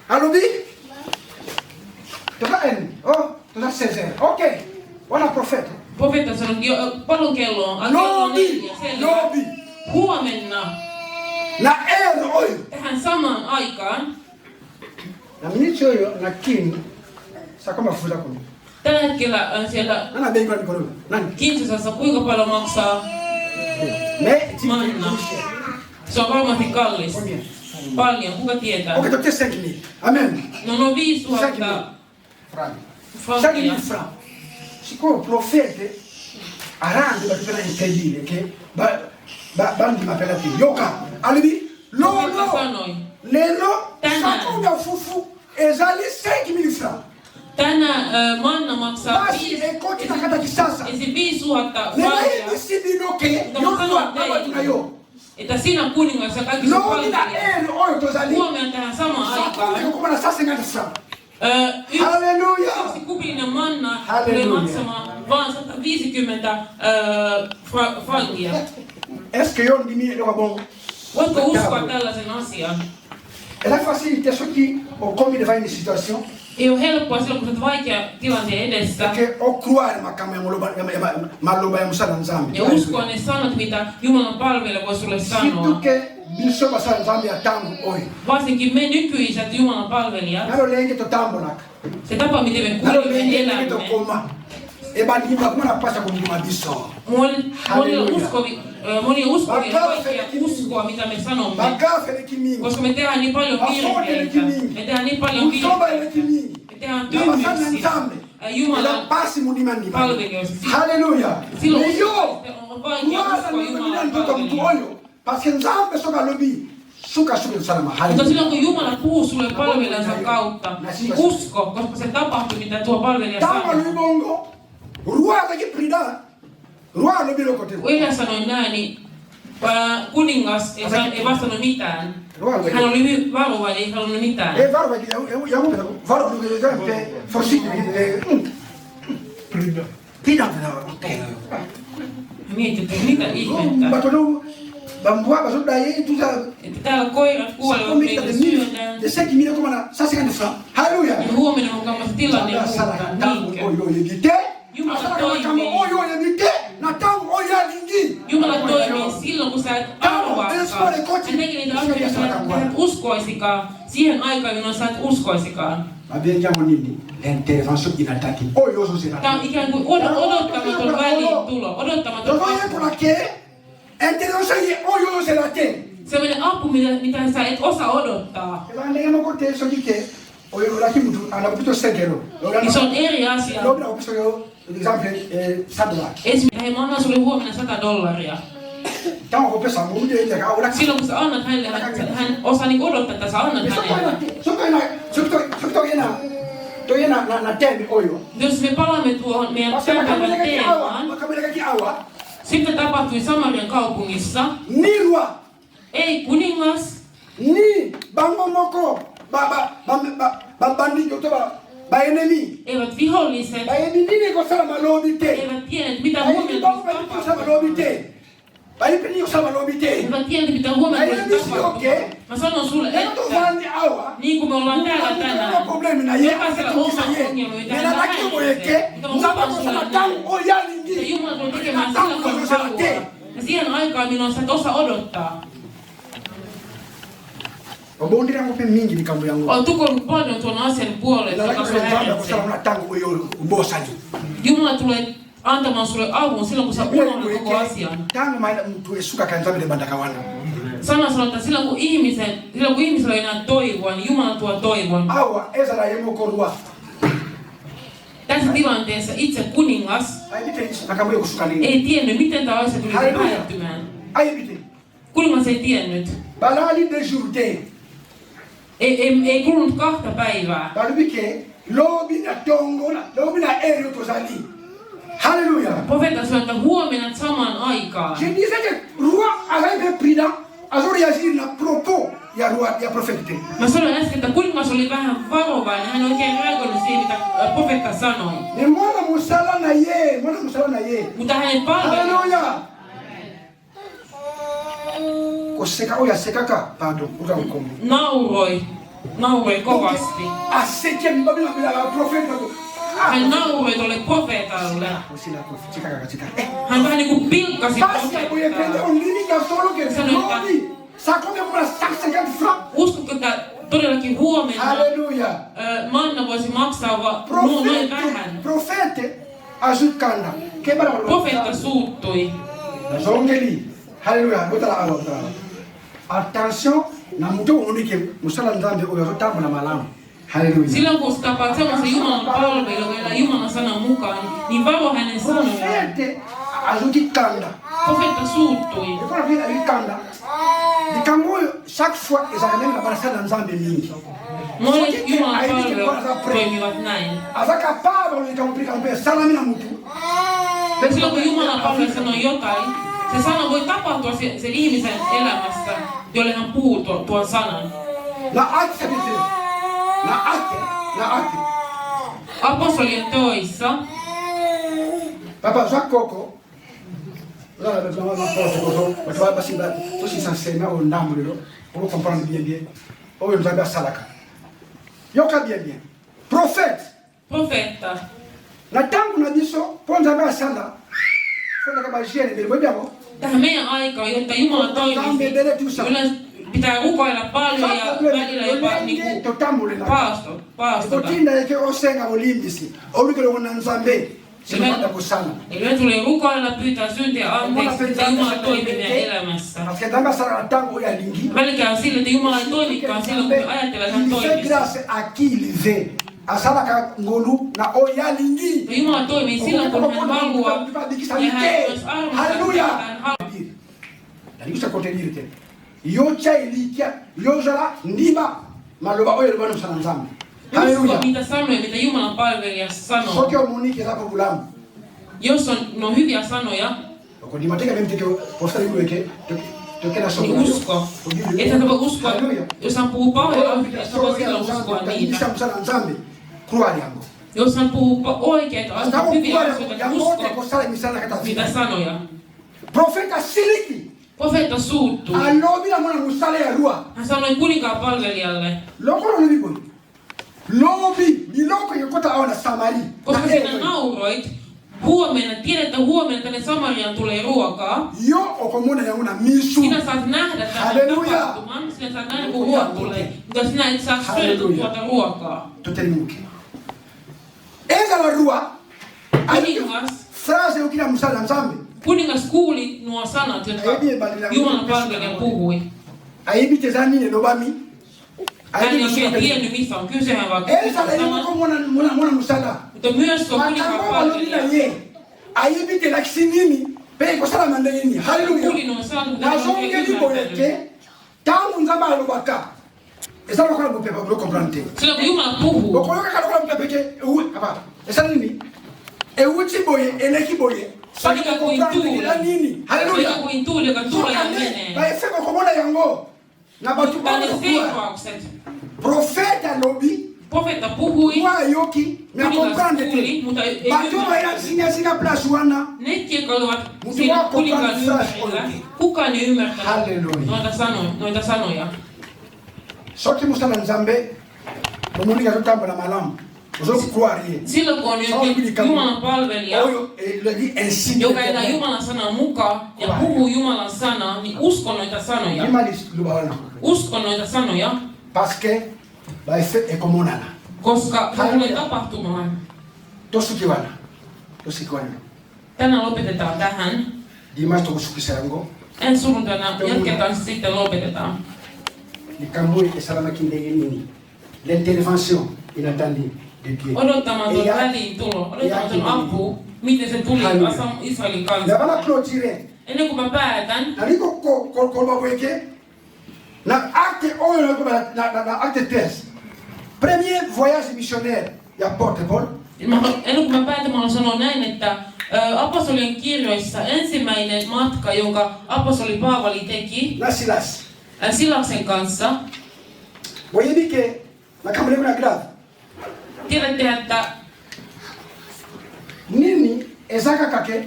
Alobi? Tuota en. Oh, tuota César. Okei. Wana profeetta. Profeetta sanoi, paljon kello on? Lobi. Huomenna. Na oi. Tähän samaan aikaan. Na minitsi oyo na kin. Sako mafuta kun. Tällä hetkellä siellä Kinshasassa kuinka paljon maksaa manna? Se on varmasti kallis. Paljon, kuka tietää? Okei, totta 5 000. Amen. No 5 000 frankia. Siccome profete arrande perché per impedire che bandi ma per la yoga. Alibi? No. Lelo, sako na fufu ezali 5 000 francs. Tänä manna maksaa Basi ekoti nakata kisasa. Esi 5 000 frankia. Että siinä kuningassa kaikki sun palvelijat. Huomioon tähän samaan aikaan. Yksi kupillinen manna tulee maksamaan vaan 150 frankia. Voitko uskoa tällaisen asian? Ei ole helppoa silloin, kun olet vaikea tilanteen edessä. Ja uskoa ne sanat, mitä Jumalan palvelija voi sulle sanoa. Varsinkin me nykyiset Jumalan palvelijat. Se tapa, miten me kuulimme elämme. Moni uskovia on vaikea uskoa, mitä me sanomme. Koska me tehdään niin paljon virheitä. Me tehdään niin paljon virheitä. Me tehdään tyhmyyksiä. Jumalan palvelijoista. Halleluja. Silloin on vaikea uskoa Jumalan palvelijaa. Mutta silloin kun Jumala puhuu sulle palvelijansa kautta, niin usko, koska se tapahtuu, mitä tuo palvelija sanoo. Elia sanoi näin, niin kuningas ei vastannut mitään. Hän oli hyvin varovainen, ei halunnut mitään. Mietitte, mitä ihmettä? Että täällä koirat kuolevat, meitä syödään. Ja huomenna mukaan tilanne muuttaa. Jumala toimii silloin, kun sä et arvaakaan. Hän teki niitä asioita, kun sä et uskoisikaan. Siihen aikaan, kun sä et uskoisikaan. Tämä on ikään kuin odottamaton väliintulo. Odottamaton sellainen apu, mitä sä et osaa odottaa. Niin se on eri asia. Esimerkiksi mä annan sulle huomenna $100. Silloin kun sä annat hänelle, hän osaa niin odottaa, että sä annat hänelle. Jos me palaamme tuohon meidän tämänpäivän teemaan, sitten tapahtui Samarian kaupungissa. Ei kuningas. Eivät viholliset. Eivät tienneet mitä huomiota tapahtuu. Eivät tienneet mitä huomiota tapahtuu. Mä sanon sulle, että niin kuin me ollaan täällä tänään, jokaisella oma ongelma, mitä hän häiritsee. Mutta mä sanon sulle näin, että Jumala tulee tekemään sillä kun hän haluaa. Ja siihen aikaan minun sä et osaa odottaa. On tukonut paljon tuon asian puolelle, joka sua häiritsee. Jumala tulee antamaan sulle avun silloin, kun sä unohdat koko asian. Sana sanoo, että silloin kun ihmisellä ei enää toivoa, niin Jumala tuo toivon. Tässä tilanteessa itse kuningas ei tiennyt, miten tämä asia tulisi päättymään. Kuningas ei tiennyt. Ei kulunut 2 päivää. Halleluja. Profeetta sanoi, että huomenna samaan aikaan. Mä sanoin äsken, että kuningas oli vähän varovainen. Hän oikein reagoinut siihen, mitä profeetta sanoi. Mutta hänen palvelijansa nauroi nauroi kovasti. Asekia mbabila bila profeta. Hän nauroi tuolle profeetalle. Hän vähän niin kuin pilkkasi profeettaa. Uskotko, että todellakin huomenna manna voisi maksaa noin vähän? Profeetta suuttui. Attention, na mtu unike musala nzambe uyotamba na malamu. Haleluya. Silloin kun tapaat semmoisen Jumalan palvelun, jolla Jumalan sanan mukaan, niin varo hänen sanojaan. Profeette azutikanda. Profeetta suuttui. Et quand il azutikanda, dikambo chaque fois ezalana na barasana nzambe mingi. Monet Jumalan palvelut toimivat näin. Azaka Pablo ikamplika mpe salamina mtu. Silloin kun Jumalan palvelu sanoo jotain, se sana voi tapahtua sen ihmisen elämässä, jolle hän puhuu tuon sanan. Apostolien toissa. Papa Jacques Coco. Profeetta. Na tangu na biso ponza ba sala. Tähän meidän aikaan, jotta Jumala toimisi, yleensä pitää rukoilla paljon ja välillä jopa paastota. Eli tulee rukoilla, pyytää syntiä anteeksi, että Jumala toimii meidän elämässä. Välikään sille, että Jumala ei toimikaan silloin, kun ajattelee, että hän toimisi. Asalaka ngolu na oyalingi. Jumala toimii silloin, kun hän haluaa. Ja hän myös arvostaa, hän haluaa. Dalikusa contenir te. Yocha ilikia, yojala ndiba maloba oyo lubano sana nzambe. Haleluya. Mitä sanoja, mitä Jumalan palvelija sanoo. Sokio munike za populamu. Jos on hyviä sanoja. Ko di mateka meme teke postari kuweke. Niin usko. Että voi uskoa. Jos hän puhuu paljon, että voi silloin uskoa niitä. Jos hän puhuu oikeita asioita, hyviä asioita, usko niitä sanoja. Profeetta siliki. Profeetta suuttui. Hän sanoi kuninkaan palvelijalle. Koska sinä nauroit, huomenna, tiedät, että huomenna tänne Samariaan tulee ruokaa. Sinä saat nähdä tämän tapahtuman, sinä saat nähdä, kun ruoka tulee, mutta sinä et saa syödä tuota ruokaa. Kuningas kuuli nuo sanat, jotka Jumalan palvelija puhui. Hän ei ole tiennyt, mistä on kyse, hän vaan kysyy saman. Mutta myös tuo kuninkaan palvelija. Hän kuuli nuo sanat, mutta hän on oikein ymmärtänyt. Silloin kun Jumala puhuu. Panika kuin tuuli, joka tulee ja menee. Tänne seuraukset. Profeetta puhui. Kuningas kuuli, mutta ei ymmärtänyt. Ne, jotka olivat siinä kuninkaan ympärillä, kukaan ei ymmärtänyt noita sanoja. Silloin kun on Jumalan palvelija, joka elää Jumalan sanan mukaan ja puhuu Jumalan sanaa, niin uskon noita sanoja. Uskon noita sanoja, koska se tulee tapahtumaan. Tänään lopetetaan tähän. Ensi sunnuntaina jatketaan, sitten lopetetaan. L'intervention inattendue de Dieu. Odottamaton väliintulo, odottamaton apu, miten se tuli Israelin kanssa. Ennen kuin mä päätän, premier voyage missionnaire ja porte Paul. Ennen kuin mä päätän, mä haluan sanoa näin, että apostolien kirjoissa ensimmäinen matka, jonka apostoli Paavali teki Silaksen kanssa. Tiedätte, että nini ezaka kake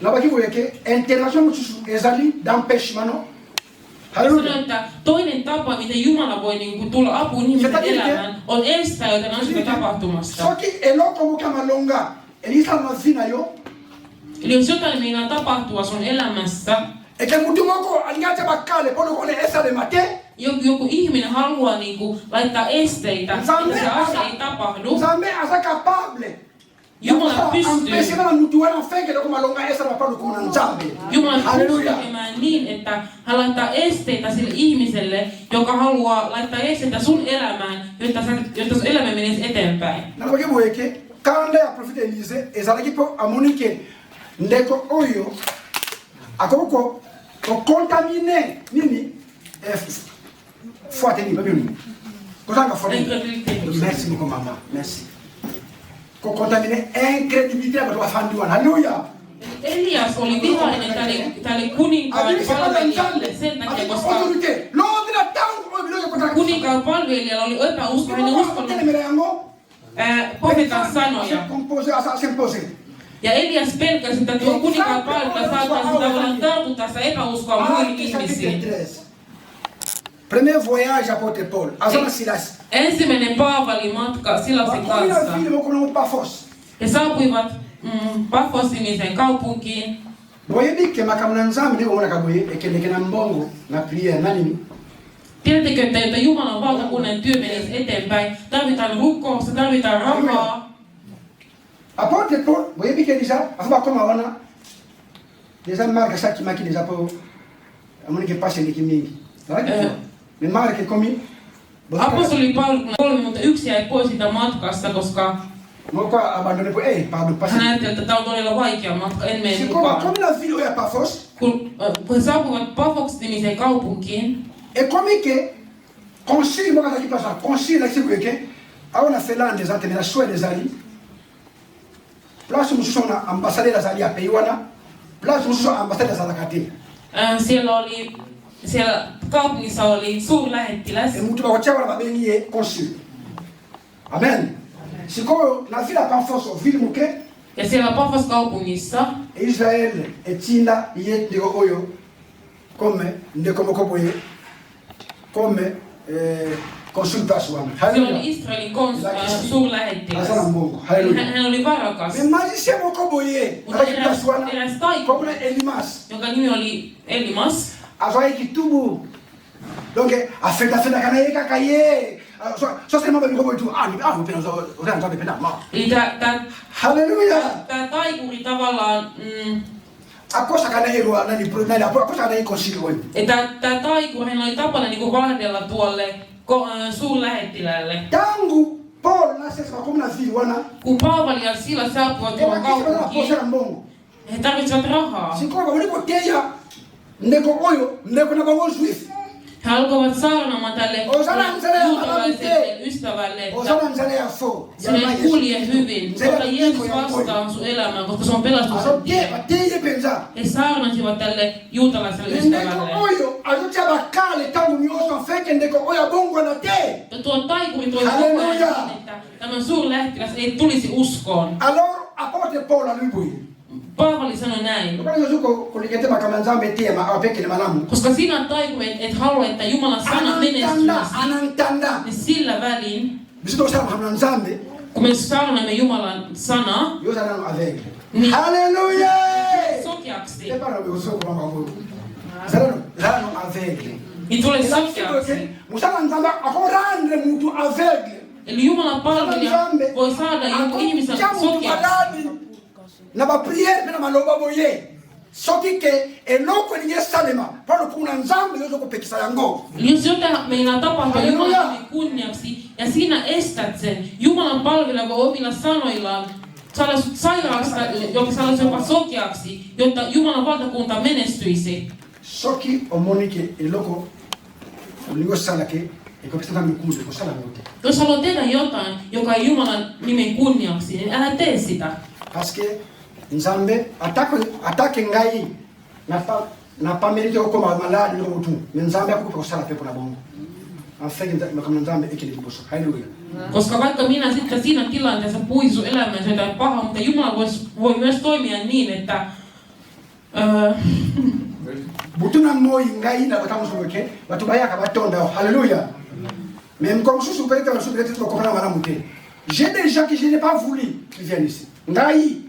labaki boyeke intervention mususu ezali d'empêchement Sanoi, että toinen tapa, miten Jumala voi niin tulla apuun ihmisten elämään, on estää jotain asioita tapahtumasta. Eli jos jotain meinaa tapahtua sun elämässä, joku ihminen haluaa niinku laittaa esteitä, että se asia ei tapahdu. Jumala pystyy tekemään niin, että hän laittaa esteitä sille ihmiselle, joka haluaa laittaa esteitä sun elämään, jotta sun elämä menisi eteenpäin. Quand le prophète Élisée ezalaki po amonike ndeko oyo akoko contaminer nini foi ni babini kotanga foi. Merci beaucoup maman, merci. Ko contaminer incrédibilité ba to afandiwa. Hallelujah. Elias oli vihainen tälle kuninkaan palvelijalle sen takia, koska kuninkaan palvelijalla oli epäusko, hän ei uskonut profeetan sanoja. Ja Elias pelkäsi, että tuo kuninkaan palvelija saattaisi tavallaan tartuttaa sitä epäuskoa muihin ihmisiin. Premier voyage apôtre Paul, avec Silas. Ensimmäinen Paavali matka Silasin kanssa. He saapuivat Pafos-nimiseen kaupunkiin. Tiedättekö, että jotta Jumalan valtakunnan työ menisi eteenpäin, tarvitaan rukousta, tarvitaan rahaa. Apôtre Paul, vous voyez que déjà, avant comme on a déjà marque ça qui m'a qui déjà pour on est passé les mingi. Mais marque comme Apostoli Paavali 3, mutta yksi jäi pois siitä matkasta, koska hän ajatteli, että tämä on todella vaikea matka, en mene mukaan. Kun he saapuvat Pafos-nimiseen kaupunkiin, et comme que consul moi qui passe consul là c'est que on a fait là des antennes la choix des ali place où sont ambassadeur des ali à Peiwana place où sont ambassadeur des alakati siellä kaupungissa oli suurlähettiläs. Et mutu wachawa babengi consul. Amen. Siko na ville à Pafos ville muke ja siellä Pafos kaupungissa Israël etinda yet de oyo comme consul Paswan. Hän oli Israelin suurlähettiläs. Hän oli varakas. Eräs taikuri, jonka nimi oli Elimas. Donc, tämä taikuri tavallaan Tämä taikuri, hän oli tapana niinku vahdella tuolle suurlähettiläälle. Kun Paavali ja Silas saapuivat tuohon kaupunkiin, he tarvitsevat rahaa. He alkoivat saarnaamaan tälle juutalaiselle ystävälle, että sinne ei kulje hyvin. Ota Jeesus vastaan sun elämään, koska se on pelastuksen tie. He saarnasivat tälle juutalaiselle ystävälle. Ja tuo taikuri toi koko ajan, että tämä suurlähettiläs ei tulisi uskoon. Paavali sanoi näin. Koska sinä taikuri et halua, että Jumalan sana menestyisi, niin sillä välin, kun me saarnaamme Jumalan sanaa, niin sokeaksi. Niin tulee sokeaksi. Eli Jumalan palvelija voi saada jonkun ihmisen sokeaksi. Na ba prière na maloba boye soki ke eloko ni yesalema palo kuna nzambe yozo kopekisa yango. Jos jotain meinaa tapahtua Jumalan kunniaksi ja sinä estät sen, Jumalan palvelija voi omilla sanoillaan saada sut sairaalasta, joka saada jopa sokeaksi, jotta Jumalan valtakunta menestyisi. Soki omonike eloko uligo salake ekopista na mikundi ko sala mote. Jos haluat tehdä jotain, joka ei Jumalan nimen kunniaksi, niin älä tee sitä. Paske Nzambe atake ngai na pamerite ko ma malade no mutu. Nzambe akupa sala pepo na bongo. Afeke kama Nzambe ekiliboso. Hallelujah. Koska vaikka minä sitten siinä tilanteessa puhuisin sun elämääsi jotain pahaa, mutta Jumala voi myös toimia niin, että Butuna moi ngai na batamu soboke, batubaya ka batonda. Alléluia. Même comme sous peut être sous peut-être qu'on a madame Mouté. J'ai des gens que je n'ai pas voulu qui viennent ici. Ngai.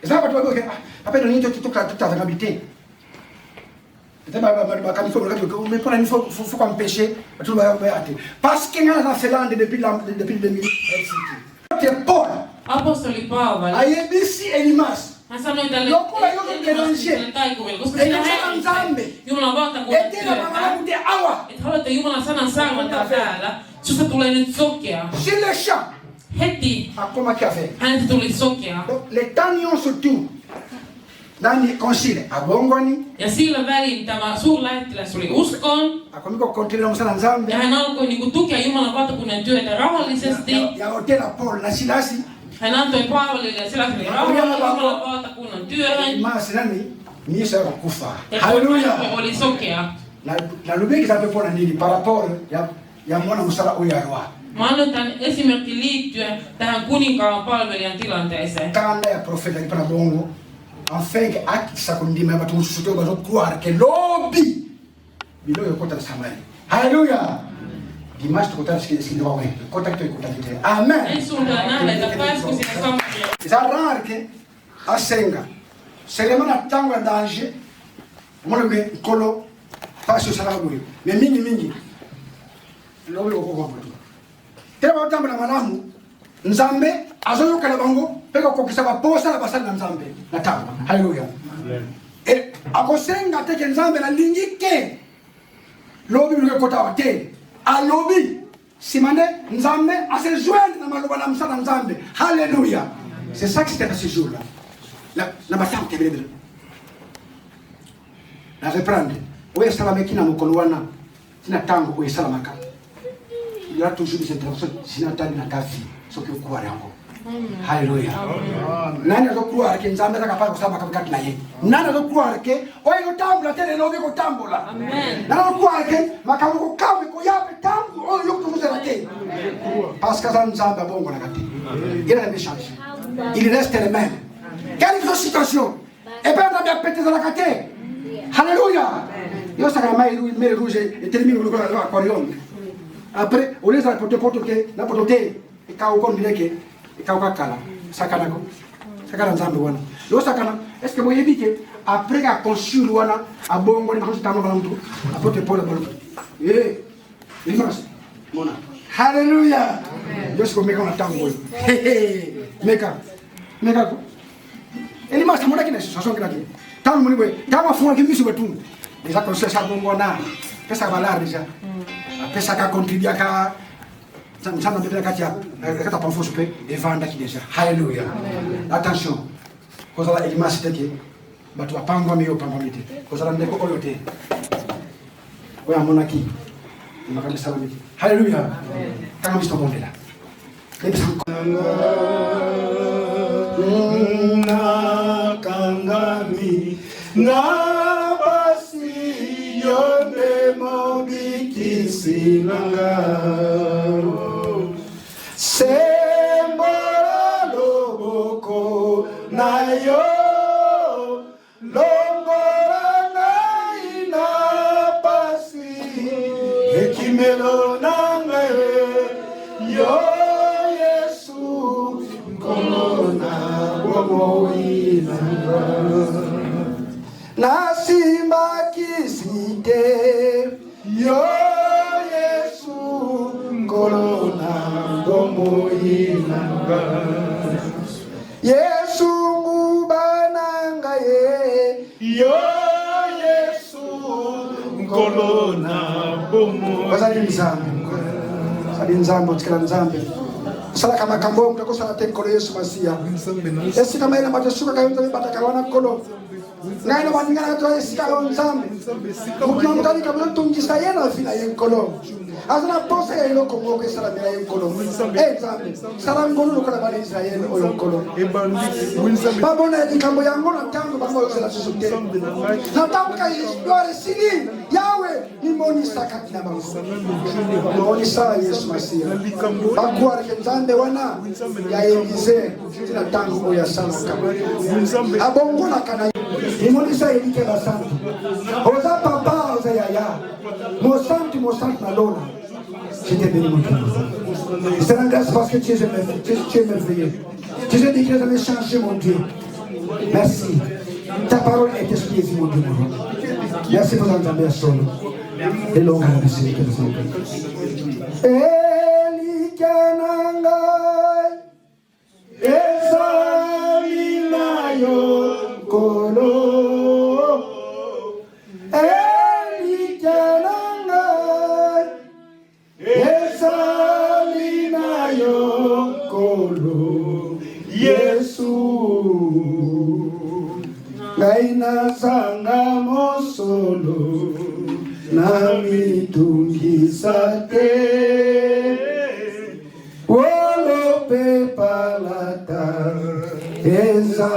Et ça batu boke. Après donner tout ta habité. Peut-être ma quand il faut mais pour il faut qu'on pécher, tout va arrêter. Parce que nous avons fait l'an depuis 2000. C'est Paul. Apostoli Paavali. Ayebisi Elimas. Hän sanoi tälle Jumalan valtakunnan työtä, että haluatte Jumalan sanan saarnata täällä. Susta tulee nyt sokea. Heti hänestä tuli sokea. Ja sillä välin tämä suurlähettiläs tuli uskoon. Ja hän alkoi niinku tukea Jumalan valtakunnan työtä rahallisesti. Hän antoi Paavalille ja Silasille rahaa Jumalan valtakunnan työhön. Ja Halleluja. Oli sokea. Mä annan tämän esimerkin liittyen tähän kuninkaan palvelijan tilanteeseen. Afin que acte ça qu'on dit même tout ce que on va croire que lobby bilo yo kota samai. Haleluya. Dimanche tu kota ce qui doit ouais. Contacte contacte. Amen. C'est rare que asenga. Seremana tangwa danger. Mona be kolo passe ça là oui. Mais mingi. Lobby ko ko. Teba tamba malamu. Nzambe azoyo kala bango peka kokisa ba posa la basala nzambe na tamba. Haleluya. Et akosenga teke nzambe na lingike. Lobi le kota wate. A lobi simane nzambe a se joindre na maloba na msana nzambe. Haleluya. C'est ça qui s'est passé ce jour-là. La batame te bele. Na reprendre. Oye salameki na mokolo wana. Tina tango oye salamaka. Il y a toujours des interventions sinatali na ta vie. Ce que vous croyez encore. Alléluia. Nani a croire que nzambe za kapaka kusaba kabikati na yeye. Nani a croire que oyo tambula tele no biko tambula. Amen. Nani a croire que makamu ko kawe ko yabe tambu oyo yokutuza la tele. Parce que ça nzambe bongo na kati. Il a changé. Il reste le même. Quelle est la situation? Et ben on a bien pété dans la kati. Alléluia. Yo saka mai mere rouge et termine le aquarium. Après on les a porté la porté et quand on dit que et quand on kala sakana nzambe wana lo sakana est-ce que vous voyez que après qu'a conçu wana a bongo ni ko tamo balamtu apote pole balu il marche mona haleluya yo siko meka na tango meka ko ele marche mona kina situation kina ki tango moni boy tama fuma ki misu betu déjà conseil sa bongo na pesa balar déjà pesa ka contribuer ka Nous avons et vendre qui déjà. Alléluia. Attention. Quand on a une masse de qui, tu vas pas en mieux pas en été. Quand on a des cocoyotés. Oui, à mon acquis. Il m'a dit ça. Alléluia. Quand on est au monde là. Na kangami na basi yone mobiki sinanga. Sembora loboko na yo longora na ina pasi ekimelo na yo Yesu kolona bobo ina na simba kisite yo Yesu kolona bobo ina Yesu ngubananga ye yo Yesu kolona bobo bazali nzambe tikala nzambe sala kama kambo mtako sala tenkolo Yesu masia esi kama ile matashuka kayo nzambe batakawana kolo ngaino baningana to esi kama nzambe mukina mutani kabla tungisa yena fina yenkolo azana pose ya iloko ngoko sala bila yenkolo nzambe sala ngolo lokala bali Israel oyo nkolo babona ikambo yango na tango bango sala susute na tango kai dore sini yawe ni moni sakati na bango moni sa Yesu masia bakwa ke nzambe wana ya Elize na tango ya sana kama abongo na kana Ils m'ont dit ça, il dit qu'elle a santé. Osa papa, osa yaya. Mon santé, Nalola. J'étais béni, mon Dieu. Je te rends grâce parce que tu es merveilleux. Tu es dit que j'allais changer, mon Dieu. Merci. Ta parole est exclusive, mon Dieu. Merci pour l'entendre seul. Et l'homme a reçu que nous sommes. Elikanangai, Esalinayo Kolo. Elikanangai, Esalinayo Kolo. Yesu. Gaina sanga mosolo nami tungisate wolo pe palata eza